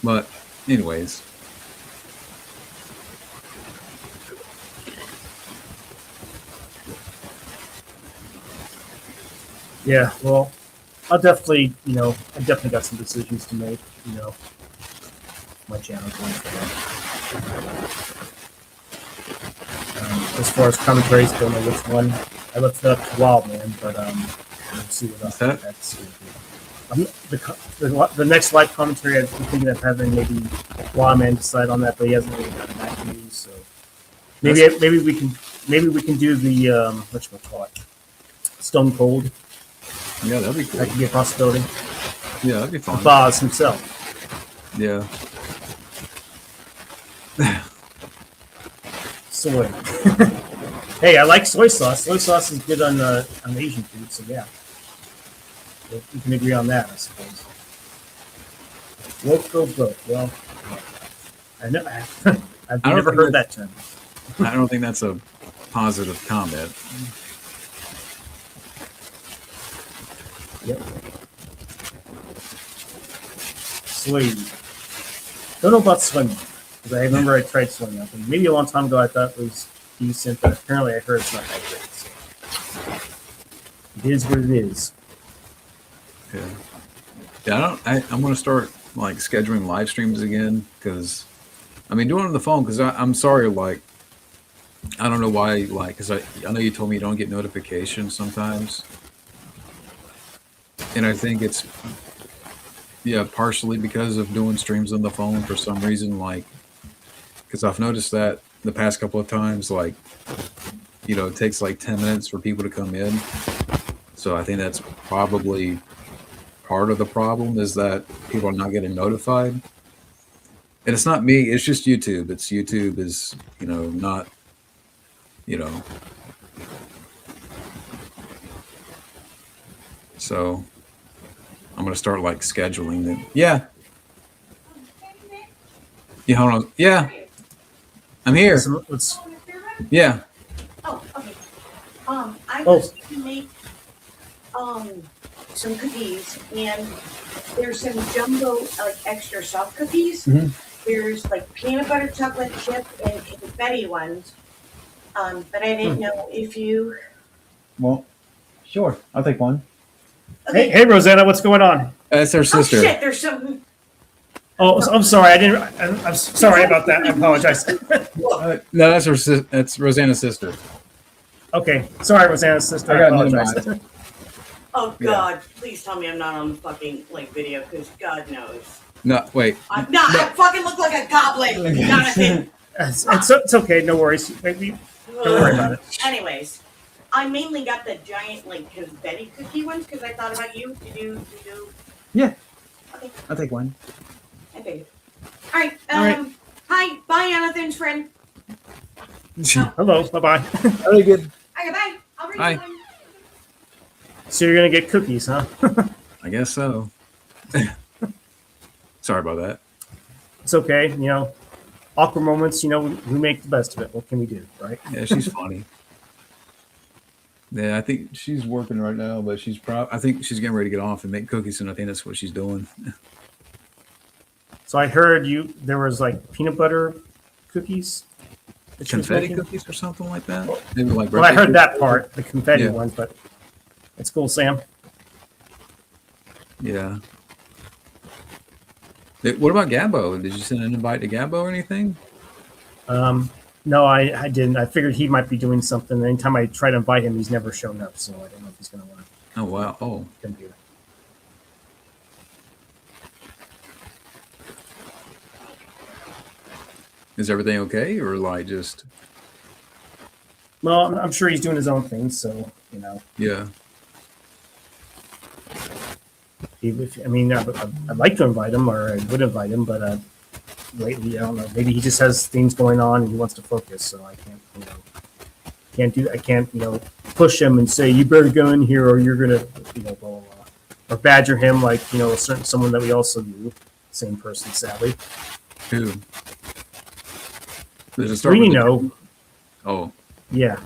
B: But anyways.
A: Yeah, well, I definitely got some decisions to make, you know, my channel going forward. As far as commentaries, don't know which one. I left it up to Wild Man, but let's see what that's. The next live commentary, I'm thinking of having maybe Wild Man decide on that, but he hasn't really gotten back to me. So maybe we can do the whatchamacallit, Stone Cold.
B: Yeah, that'd be cool.
A: That could be a possibility.
B: Yeah, that'd be fun.
A: The boss himself.
B: Yeah.
A: Soy. Hey, I like soy sauce. Soy sauce is good on Asian food, so yeah. We can agree on that, I suppose. Woke go broke. Well, I know. I've never heard that term.
B: I don't think that's a positive comment.
A: Yep. Soy. Don't know about swimming, because I remember I tried swimming. Maybe a long time ago I thought it was decent, but apparently I heard it's not that great. So. It is what it is.
B: Yeah. I'm going to start like scheduling live streams again, because I mean, doing it on the phone, because I'm sorry, like, I don't know why, like, because I know you told me you don't get notifications sometimes. And I think it's, yeah, partially because of doing streams on the phone for some reason, like, because I've noticed that the past couple of times, like, it takes like 10 minutes for people to come in. So I think that's probably part of the problem, is that people are not getting notified. And it's not me, it's just YouTube. It's YouTube is, not, so I'm going to start like scheduling them. Yeah. Yeah, hold on. Yeah. I'm here. Yeah.
C: Oh, okay. I was to make some cookies, and there's some jumbo like extra soft cookies.
D: Mhm.
C: There's like peanut butter chocolate chip and confetti ones. But I didn't know if you.
D: Well, sure. I'll take one.
C: Okay.
A: Hey, Rosanna, what's going on?
B: That's her
C: Oh
B: sister.
C: shit! There's some.
A: Oh, I'm sorry. I'm sorry about that. I apologize.
B: No, that's that's Rosanna's sister.
A: Okay, sorry, Rosanna's sister.
D: I
A: I
D: got
A: apologize.
C: Oh
B: Yeah.
C: God! Please tell me I'm not on the fucking video, because God knows.
B: No, wait.
C: I fucking look like a goblin, Jonathan.
A: It's okay. No worries. Maybe, don't worry about it.
C: Anyways, I mainly got the giant like confetti cookie ones because I thought about you. Did you?
D: Yeah.
C: Okay.
D: I'll take one.
C: I figured. All right.
A: All right.
C: Hi. Bye, Jonathan's friend.
A: Hello. Bye bye.
D: Very good.
C: Okay, bye. I'll read
B: Hi.
C: you one.
A: So you're gonna get cookies, huh?
B: I guess so. Sorry about that.
A: It's okay. Awkward moments. We make the best of it. What can we do, right?
B: Yeah, she's funny. Yeah, I think she's working right now, but I think she's getting ready to get off and make cookies, and I think that's what she's doing.
A: So I heard there was like peanut butter cookies. that she was
B: Confetti
A: making?
B: cookies or something like that. Maybe like
A: Well, I heard
B: birthday
A: that part, the confetti
B: Yeah.
A: ones, but it's cool, Sam.
B: cookies. Yeah. What about Gabbo? Did you send an invite to Gabbo or anything?
A: No, I didn't. I figured he might be doing something. Anytime I try to invite him, he's never shown up. So I don't know if he's going to want
B: Oh wow. Oh,
A: to come here.
B: is everything okay, or like just
A: Well, I'm sure he's doing his own thing. So
B: yeah?
A: I'd like to invite him, or I would invite him, but lately, I don't know. Maybe he just has things going on and he wants to focus. So I can't do. I can't push him and say you better go in here or you're gonna blah, blah, blah. Or badger him like someone that we also knew, same person, sadly.
B: Who? Does it start
A: We
B: with
A: know,
B: Oh,
A: yeah.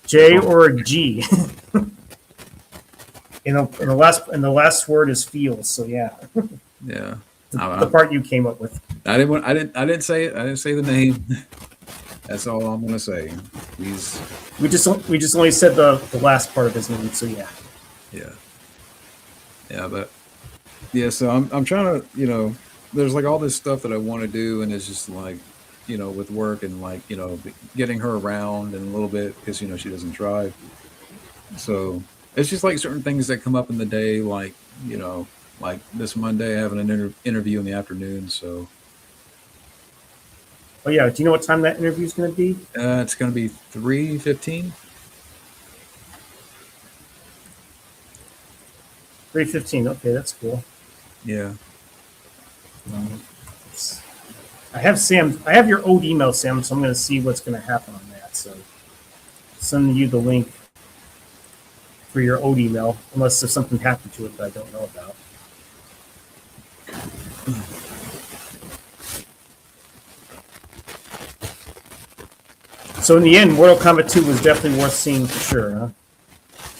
A: J or a G. And the last word is feels. So yeah,
B: yeah.
A: the part you came up with.
B: I didn't say it. I didn't say the name. That's all I'm gonna say. He's
A: We just only said the last part of his name. So yeah.
B: yeah, but yeah. So I'm trying to there's like all this stuff that I want to do, and it's just like with work and like getting her around and a little bit because she doesn't drive. So it's just like certain things that come up in the day, like like this Monday I have an interview in the afternoon, so.
A: Oh yeah. Do you know what time that interview is going to be?
B: It's going to be 3:15.
A: 3:15. Okay, that's cool.
B: Yeah.
A: I have your old email, Sam, so I'm going to see what's going to happen on that. So send you the link for your old email, unless there's something happened to it that I don't know about. So in the end, Mortal Kombat 2 was definitely worth seeing for sure, huh?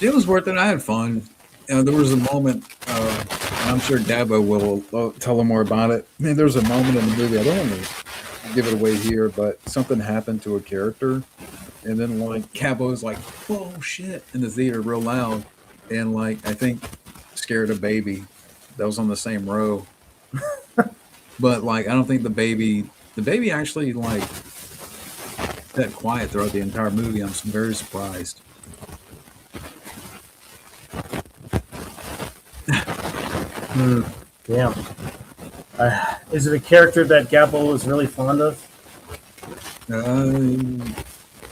B: It was worth it. I had fun. There was a moment, and I'm sure Dabo will tell him more about it. I mean, there was a moment in the movie, I don't want to give it away here, but something happened to a character. And then, like, Cabo's like, whoa, shit, in the theater real loud. And, like, I think scared a baby that was on the same row. But, like, I don't think the baby actually, like, that quiet throughout the entire movie. I'm very surprised.
A: Damn. Is it a character that Gabbo is really fond of?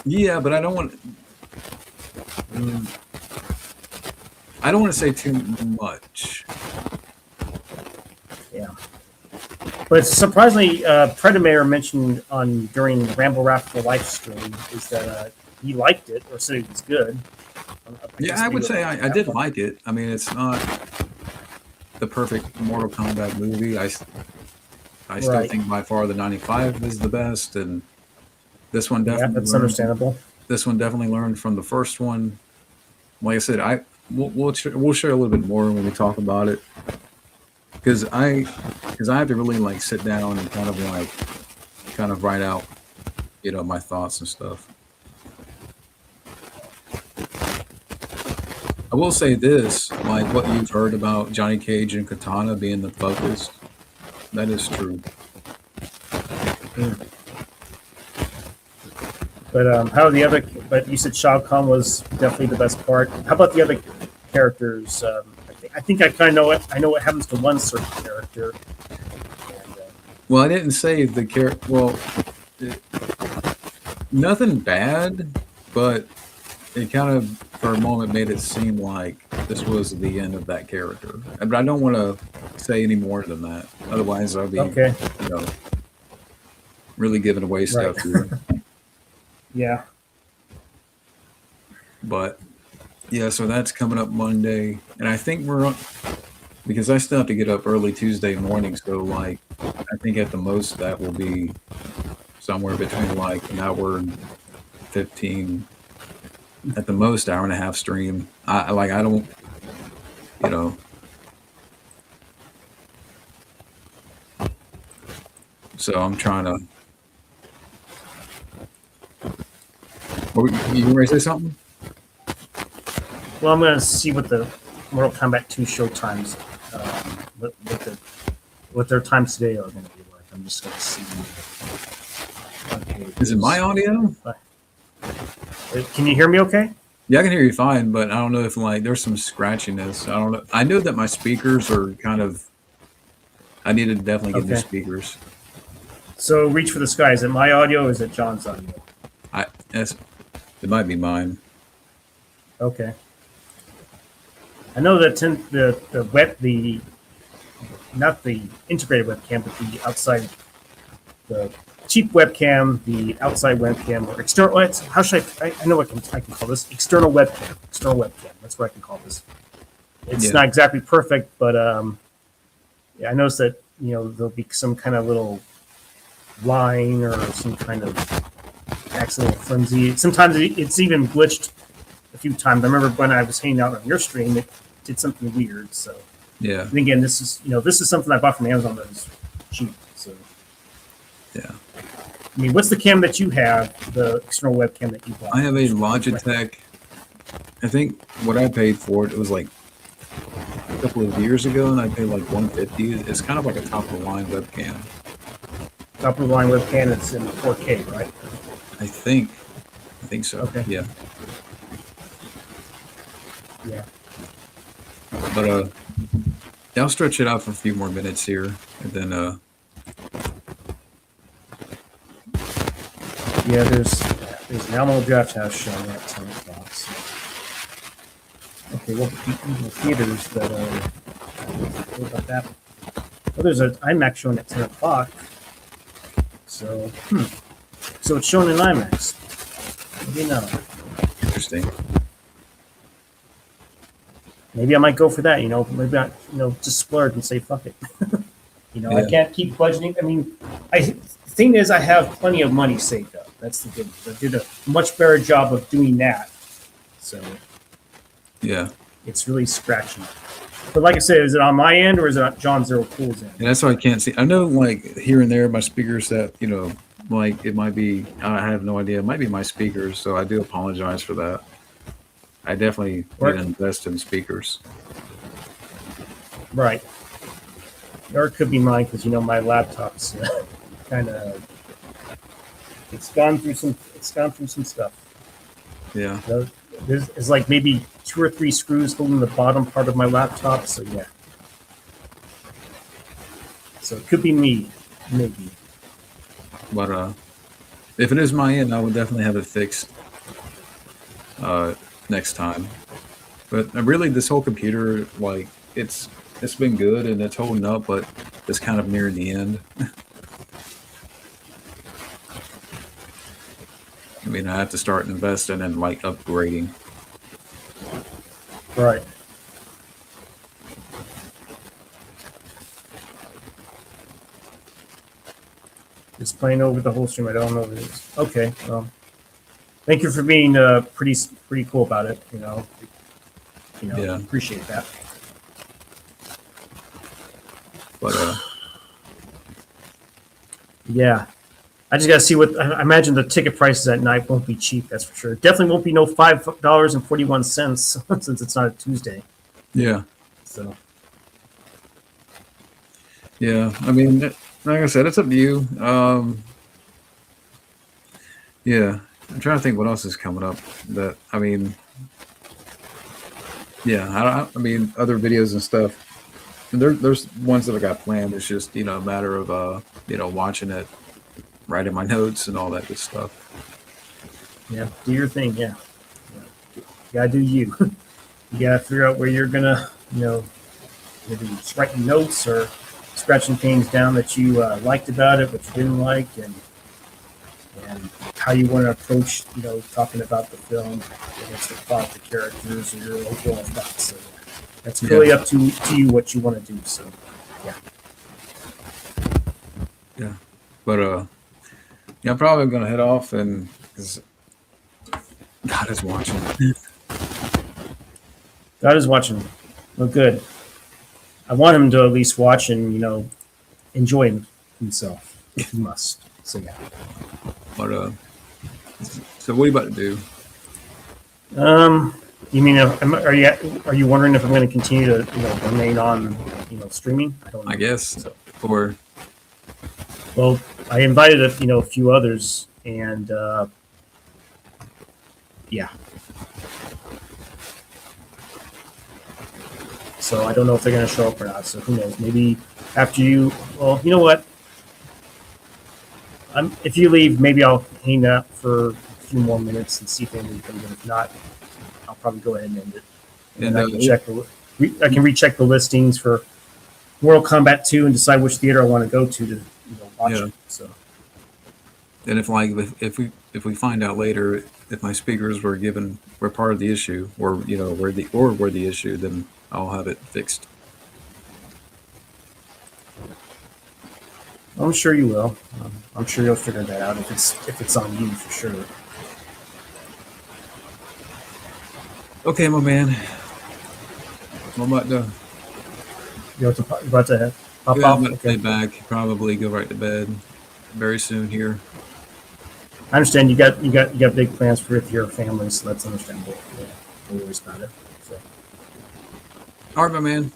B: Yeah, but I don't want. I don't want to say too much.
A: Yeah. But surprisingly, Predator mentioned on during Ramble Rap for live stream is that he liked it or said it was good.
B: Yeah, I would say I did like it. I mean, it's not the perfect Mortal Kombat movie. I still
A: Right.
B: think by far the 95 is the best, and this one
A: Yeah,
B: definitely
A: that's
B: learned.
A: understandable.
B: This one definitely learned from the first one. Like I said, we'll share a little bit more when we talk about it, because I have to really like sit down and kind of write out, my thoughts and stuff. I will say this, like what you've heard about Johnny Cage and Katana being the focus, that is true.
A: But how are the other? But you said Shao Kahn was definitely the best part. How about the other characters? I think I kind of know it. I know what happens to one certain character. And,
B: Well, I didn't say the character. Well, nothing bad, but it kind of, for a moment, made it seem like this was the end of that character. But I don't want to say any more than that. Otherwise, I'll be
A: okay.
B: really giving away stuff here.
A: Yeah.
B: But yeah, so that's coming up Monday, and I think we're on, because I still have to get up early Tuesday morning. So like, I think at the most that will be somewhere between like an hour and 15, at the most hour and a half stream. I don't, So I'm trying to. You ready to say something?
A: Well, I'm going to see what the Mortal Kombat 2 show times, what their times today are going to be like. I'm just going to see. Okay,
B: Is it my audio?
A: Can you hear me okay?
B: Yeah, I can hear you fine, but I don't know if like there's some scratchiness. I don't know. I know that my speakers are kind of. I need to definitely get new speakers.
A: So reach for the sky. Is it my audio or is it John's audio?
B: It might be mine.
A: Okay. I know that not the integrated webcam, but the outside, the cheap webcam, the outside webcam, or external. How should I know what I can call this external webcam. External webcam. That's what I can call this. It's not exactly perfect, but I noticed that there'll be some kind of little line or some kind of accidental flimsy. Sometimes it's even glitched a few times. I remember when I was hanging out on your stream, it did something weird. So
B: yeah.
A: And again, this is something I bought from Amazon that was cheap. So
B: yeah.
A: I mean, what's the cam that you have? The external webcam that you bought?
B: I have a Logitech. I think what I paid for it was like a couple of years ago, and I paid like $150. It's kind of like a top of the line webcam.
A: Top of the line webcam. It's in 4K, right?
B: I think so.
A: Okay.
B: Yeah.
A: Yeah.
B: But I'll stretch it out for a few more minutes here, and then
A: yeah, there's an Alamo Draft House showing at 10 o'clock. So. Okay, well, the theaters that what about that? Well, there's an IMAX showing at 10 o'clock. So, so it's shown in IMAX. What do you know?
B: interesting.
A: Maybe I might go for that. Maybe I, just splurge and say fuck it.
B: Yeah.
A: I can't keep budgeting. I mean, the thing is, I have plenty of money saved up. That's the good. I did a much better job of doing that. So
B: Yeah.
A: it's really scratchy. But like I said, is it on my end or is it on John Zero Cool's end?
B: And that's why I can't see. I know, like here and there, my speakers that like it might be. I have no idea. It might be my speakers, so I do apologize for that. I definitely need to invest in speakers.
A: Right. Or it could be mine because my laptop's kind of it's gone through some stuff.
B: Yeah.
A: There's like maybe 2 or 3 screws holding the bottom part of my laptop. So yeah. So it could be me, maybe.
B: But If it is my end, I would definitely have it fixed next time. But really, this whole computer, like, it's been good and it's holding up, but it's kind of nearing the end. I mean, I have to start investing and like upgrading.
A: Right. It's playing over the whole stream. I don't know what it is. Okay. Well, thank you for being pretty cool about it.
B: Yeah.
A: Appreciate that.
B: But
A: Yeah. I just got to see what I imagine the ticket prices at night won't be cheap. That's for sure. Definitely won't be no $5.41 since it's not a Tuesday.
B: yeah,
A: So
B: yeah. I mean, like I said, it's up to you. Yeah, I'm trying to think what else is coming up. That I mean, yeah. I mean, other videos and stuff. And there's ones that I got planned. It's just a matter of watching it, writing my notes and all that good stuff.
A: yeah, do your thing. Yeah. You gotta do you. You gotta figure out where you're gonna, maybe just writing notes or scratching things down that you liked about it, what you didn't like, and how you want to approach, talking about the film against the plot, the characters, or your overall thoughts. So that's really up to you what you want to do. So
B: Yeah, but yeah, I'm probably gonna head off and because God is watching.
A: God is watching. Well, good. I want him to at least watch and enjoy himself if he must. So yeah.
B: But so what are you about to do?
A: You mean are you wondering if I'm going to continue to remain on streaming? I don't know.
B: I guess, or
A: Well, I invited a few others, and yeah. So I don't know if they're going to show up or not. So who knows? Maybe after you. Well, you know what? If you leave, maybe I'll hang out for a few more minutes and see if anything comes in. If not, I'll probably go ahead and end it. And I can check I can recheck the listings for Mortal Kombat 2 and decide which theater I want to go to watch it. So.
B: And if we find out later if my speakers were part of the issue or were the issue, then I'll have it fixed.
A: I'm sure you will. I'm sure you'll figure that out if it's on you for sure.
B: Okay, my man. I'm about to.
A: You're about to pop
B: I'm
A: off.
B: about to
A: Okay.
B: stay back. Probably go right to bed very soon here.
A: I understand you got big plans with your family, so that's understandable. Yeah, no worries about it. So.
B: All right, my man.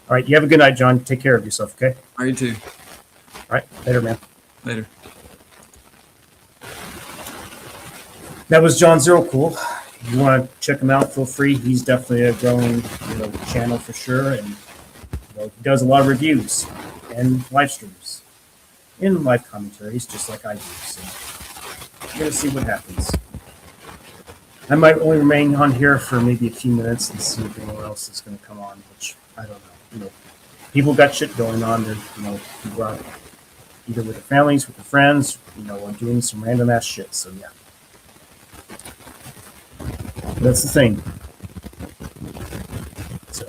A: All right, you have a good night, John. Take care of yourself, okay?
B: All right, you too.
A: All right, later, man.
B: Later.
A: That was John Zero Cool. If you want to check him out, feel free. He's definitely a growing channel for sure, and he does a lot of reviews and live streams and live commentaries, just like I do. So we're gonna see what happens. I might only remain on here for maybe a few minutes and see if anyone else is going to come on, which I don't know. People got shit going on. They're people are either with their families, with their friends, or doing some random ass shit. So yeah. That's the thing. So,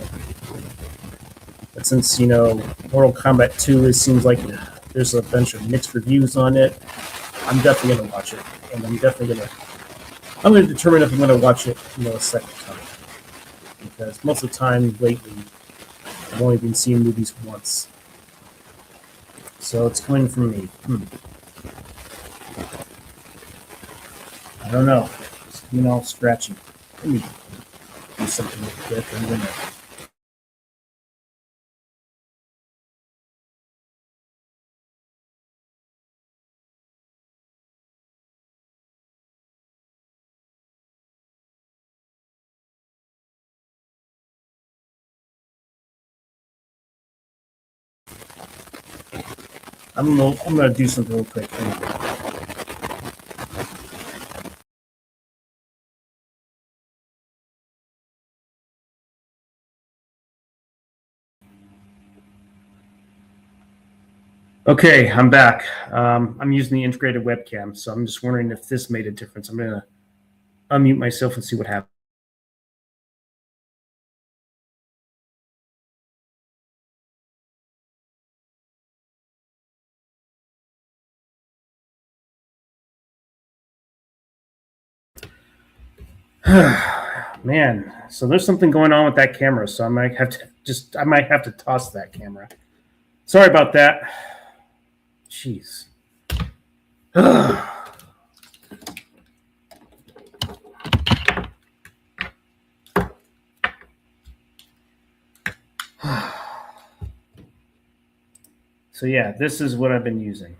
A: but since Mortal Kombat 2, it seems like there's a bunch of mixed reviews on it. I'm definitely gonna watch it, and I'm gonna determine if I'm gonna watch it, a second time, because most of the time lately, I've only been seeing movies once. So it's coming from me. I don't know. It's being all scratchy. Let me do something real quick. I'm gonna. I'm gonna do something real quick. Okay, I'm back. I'm using the integrated webcam, so I'm just wondering if this made a difference. I'm gonna unmute myself and see what happens. Man, so there's something going on with that camera, so I might have to toss that camera. Sorry about that. Jeez. So yeah, this is what I've been using.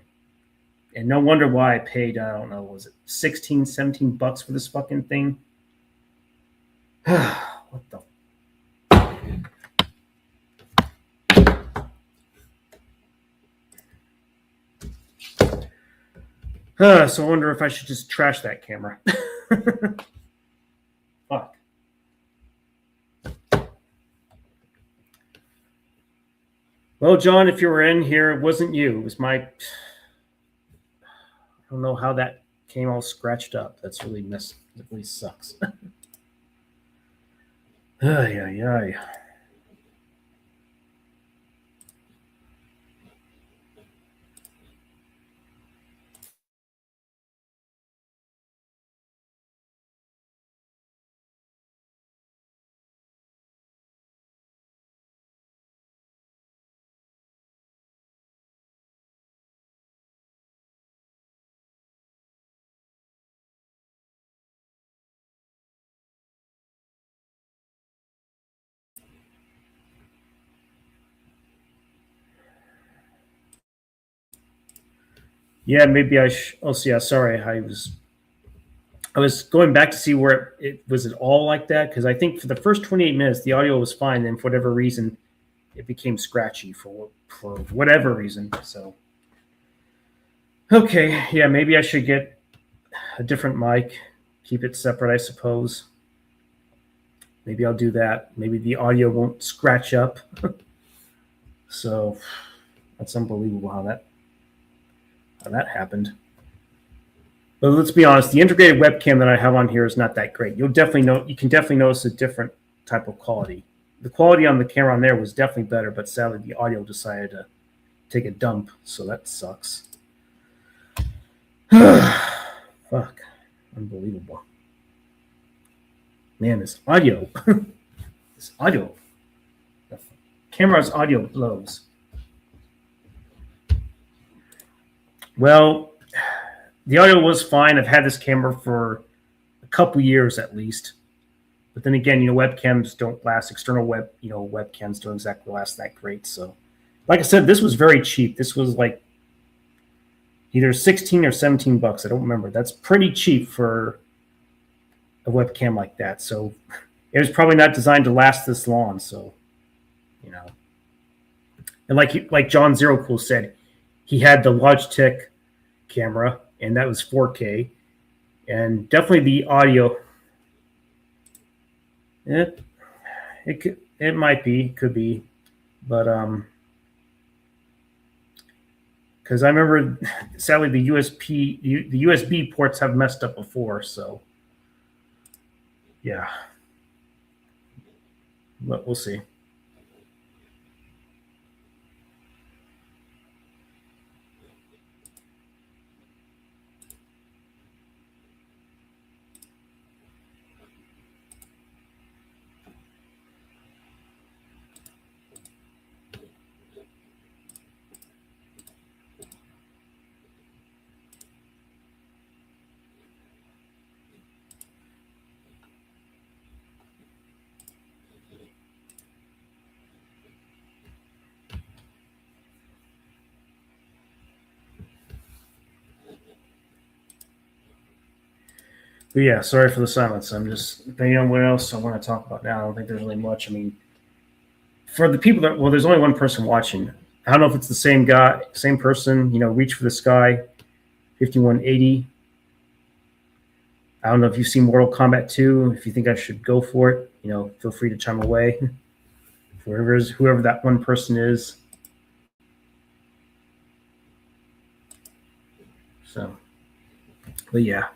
A: And no wonder why I paid, I don't know, was it 16, 17 bucks for this fucking thing? What the? So I wonder if I should just trash that camera. Fuck. Well, John, if you were in here, it wasn't you. It was my... I don't know how that came all scratched up. That's really messed. It really sucks. Ay, ay, ay. Yeah, maybe I should. Oh, yeah, sorry. I was going back to see where it was it all like that, because I think for the first 28 minutes the audio was fine, and for whatever reason it became scratchy for whatever reason. So okay, yeah, maybe I should get a different mic, keep it separate, I suppose. Maybe I'll do that. Maybe the audio won't scratch up. So that's unbelievable how that happened. But let's be honest, the integrated webcam that I have on here is not that great. You can definitely notice a different type of quality. The quality on the camera on there was definitely better, but sadly the audio decided to take a dump, so that sucks. Fuck. Unbelievable. Man, this audio. This audio. The camera's audio blows. Well, the audio was fine. I've had this camera for a couple years at least. But then again, webcams don't last. External webcams don't exactly last that great. So, like I said, this was very cheap. This was like either 16 or 17 bucks. I don't remember. That's pretty cheap for a webcam like that. So it was probably not designed to last this long. So, and like John Zero Cool said, he had the Logitech camera, and that was 4K, and definitely the audio. It could be, but because I remember, sadly, the USB ports have messed up before, so yeah, but we'll see. But yeah, sorry for the silence. I'm just thinking on what else I want to talk about now. I don't think there's really much. I mean, for the people there's only one person watching. I don't know if it's the same guy, same person. Reach for the Sky, 5180. I don't know if you've seen Mortal Kombat 2. If you think I should go for it, feel free to chime away. Whoever that one person is. So, but yeah.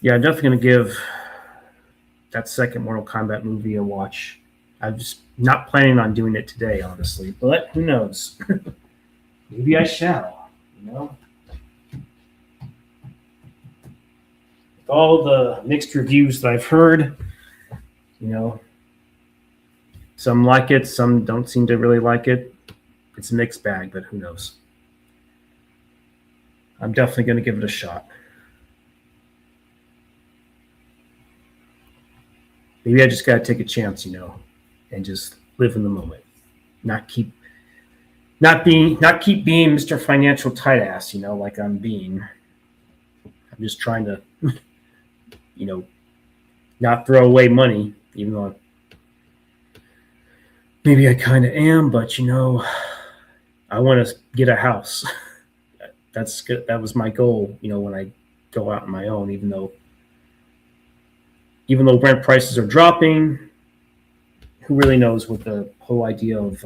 A: Yeah, I'm definitely going to give that second Mortal Kombat movie a watch. I'm just not planning on doing it today, honestly, but who knows? Maybe I shall, you know? With all the mixed reviews that I've heard, you know, some like it, some don't seem to really like it. It's a mixed bag, but who knows? I'm definitely going to give it a shot. Maybe I just got to take a chance, you know, and just live in the moment. Not keep being Mr. Financial tight ass, you know, like I'm being. I'm just trying to, you know, not throw away money, even though maybe I kind of am, but you know, I want to get a house. That's good. That was my goal, you know, when I go out on my own, even though rent prices are dropping, who really knows what the whole idea of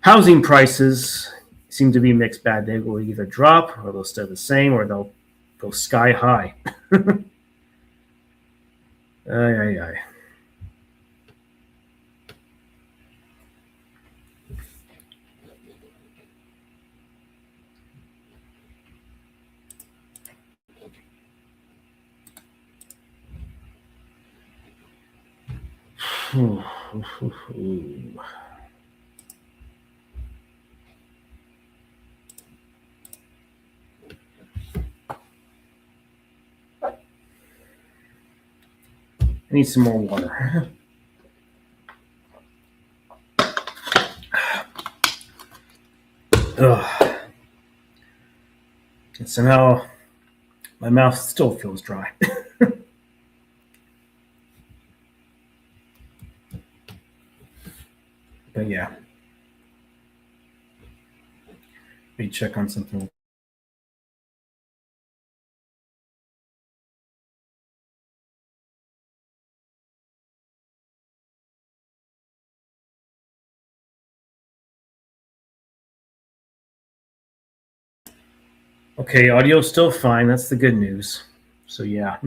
A: housing prices seem to be a mixed bag. They will either drop or they'll stay the same or they'll go sky high. Ay, ay, ay. I need some more water. Ugh. And somehow my mouth still feels dry. But yeah. Let me check on something. Okay, audio's still fine. That's the good news. So yeah.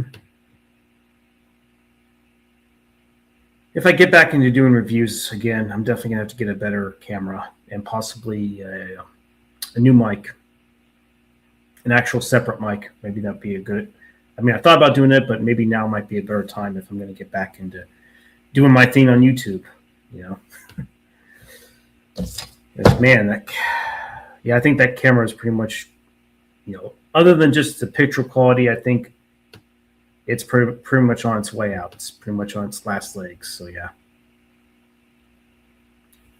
A: If I get back into doing reviews again, I'm definitely gonna have to get a better camera and possibly a new mic, an actual separate mic. Maybe that'd be a good. I mean, I thought about doing it, but maybe now might be a better time if I'm gonna get back into doing my thing on YouTube. You know, man, I think that camera is pretty much, you know, other than just the picture quality, I think it's pretty much on its way out. It's pretty much on its last legs. So yeah,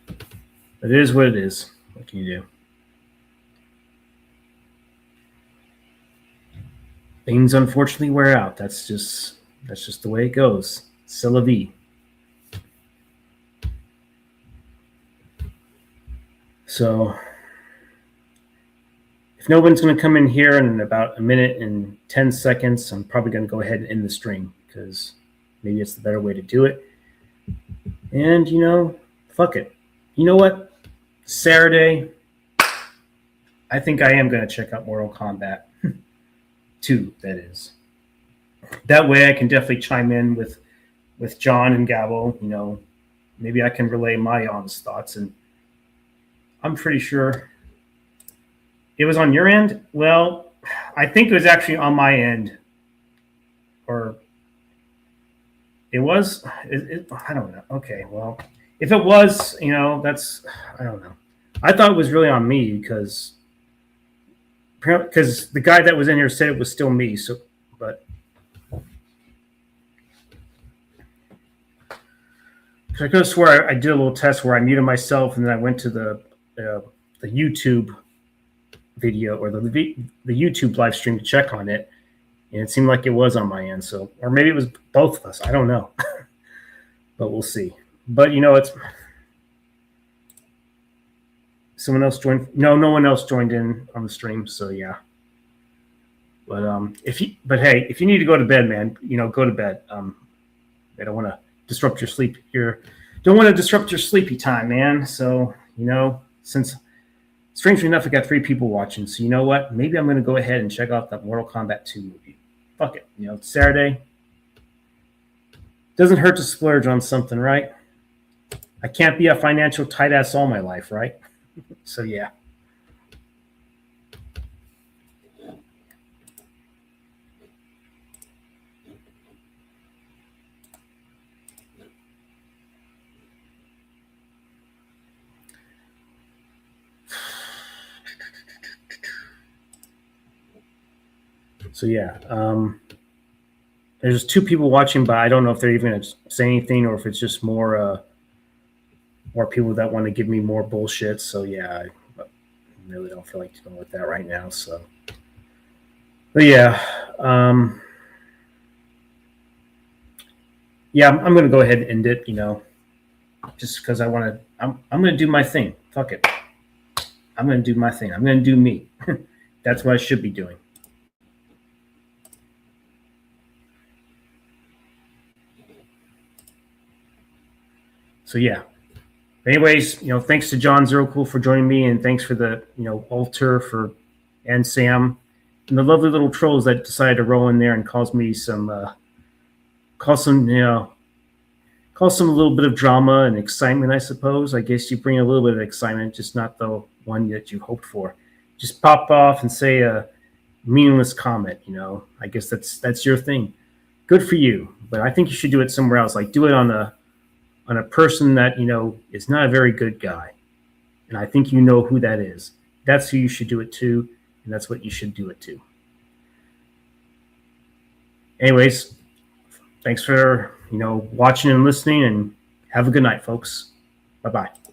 A: it is what it is. What can you do? Things unfortunately wear out. That's just the way it goes. C'est la vie. So if no one's going to come in here in about a minute and 10 seconds, I'm probably going to go ahead and end the stream because maybe it's the better way to do it. And, you know, fuck it. You know what? Saturday, I think I am going to check out Mortal Kombat 2, that is. That way I can definitely chime in with John and Gabo. You know, maybe I can relay my honest thoughts. And I'm pretty sure it was on your end. Well, I think it was actually on my end. Or it was, I don't know. Okay, well, if it was, you know, I don't know. I thought it was really on me because the guy that was in here said it was still me. So, but I could have swore I did a little test where I muted myself and then I went to the YouTube video or the YouTube live stream to check on it, and it seemed like it was on my end. So, or maybe it was both of us. I don't know, but we'll see. But you know, it's someone else joined. No one else joined in on the stream. So yeah. But hey, if you need to go to bed, man, you know, go to bed. I don't want to disrupt your sleep, don't want to disrupt your sleepy time, man. So, since strangely enough, I got 3 people watching. So you know what? Maybe I'm going to go ahead and check out that Mortal Kombat 2 movie. Fuck it. It's Saturday. Doesn't hurt to splurge on something, right? I can't be a financial tight ass all my life, right? So yeah. So yeah, there's 2 people watching, but I don't know if they're even going to say anything or if it's just more people that want to give me more bullshit. So yeah, I really don't feel like dealing with that right now. So, but yeah, yeah, I'm going to go ahead and end it. Just because I want to. I'm going to do my thing. Fuck it. I'm going to do my thing. I'm going to do me. That's what I should be doing. So yeah. Anyways, thanks to John Zero Cool for joining me, and thanks for the Alter and Sam and the lovely little trolls that decided to roll in there and cause me some a little bit of drama and excitement, I suppose. I guess you bring a little bit of excitement, just not the one that you hoped for. Just pop off and say a meaningless comment. I guess that's your thing. Good for you, but I think you should do it somewhere else. Like do it on a person that is not a very good guy, and I think you know who that is. That's who you should do it to, and that's what you should do it to. Anyways, thanks for watching and listening, and have a good night, folks. Bye-bye.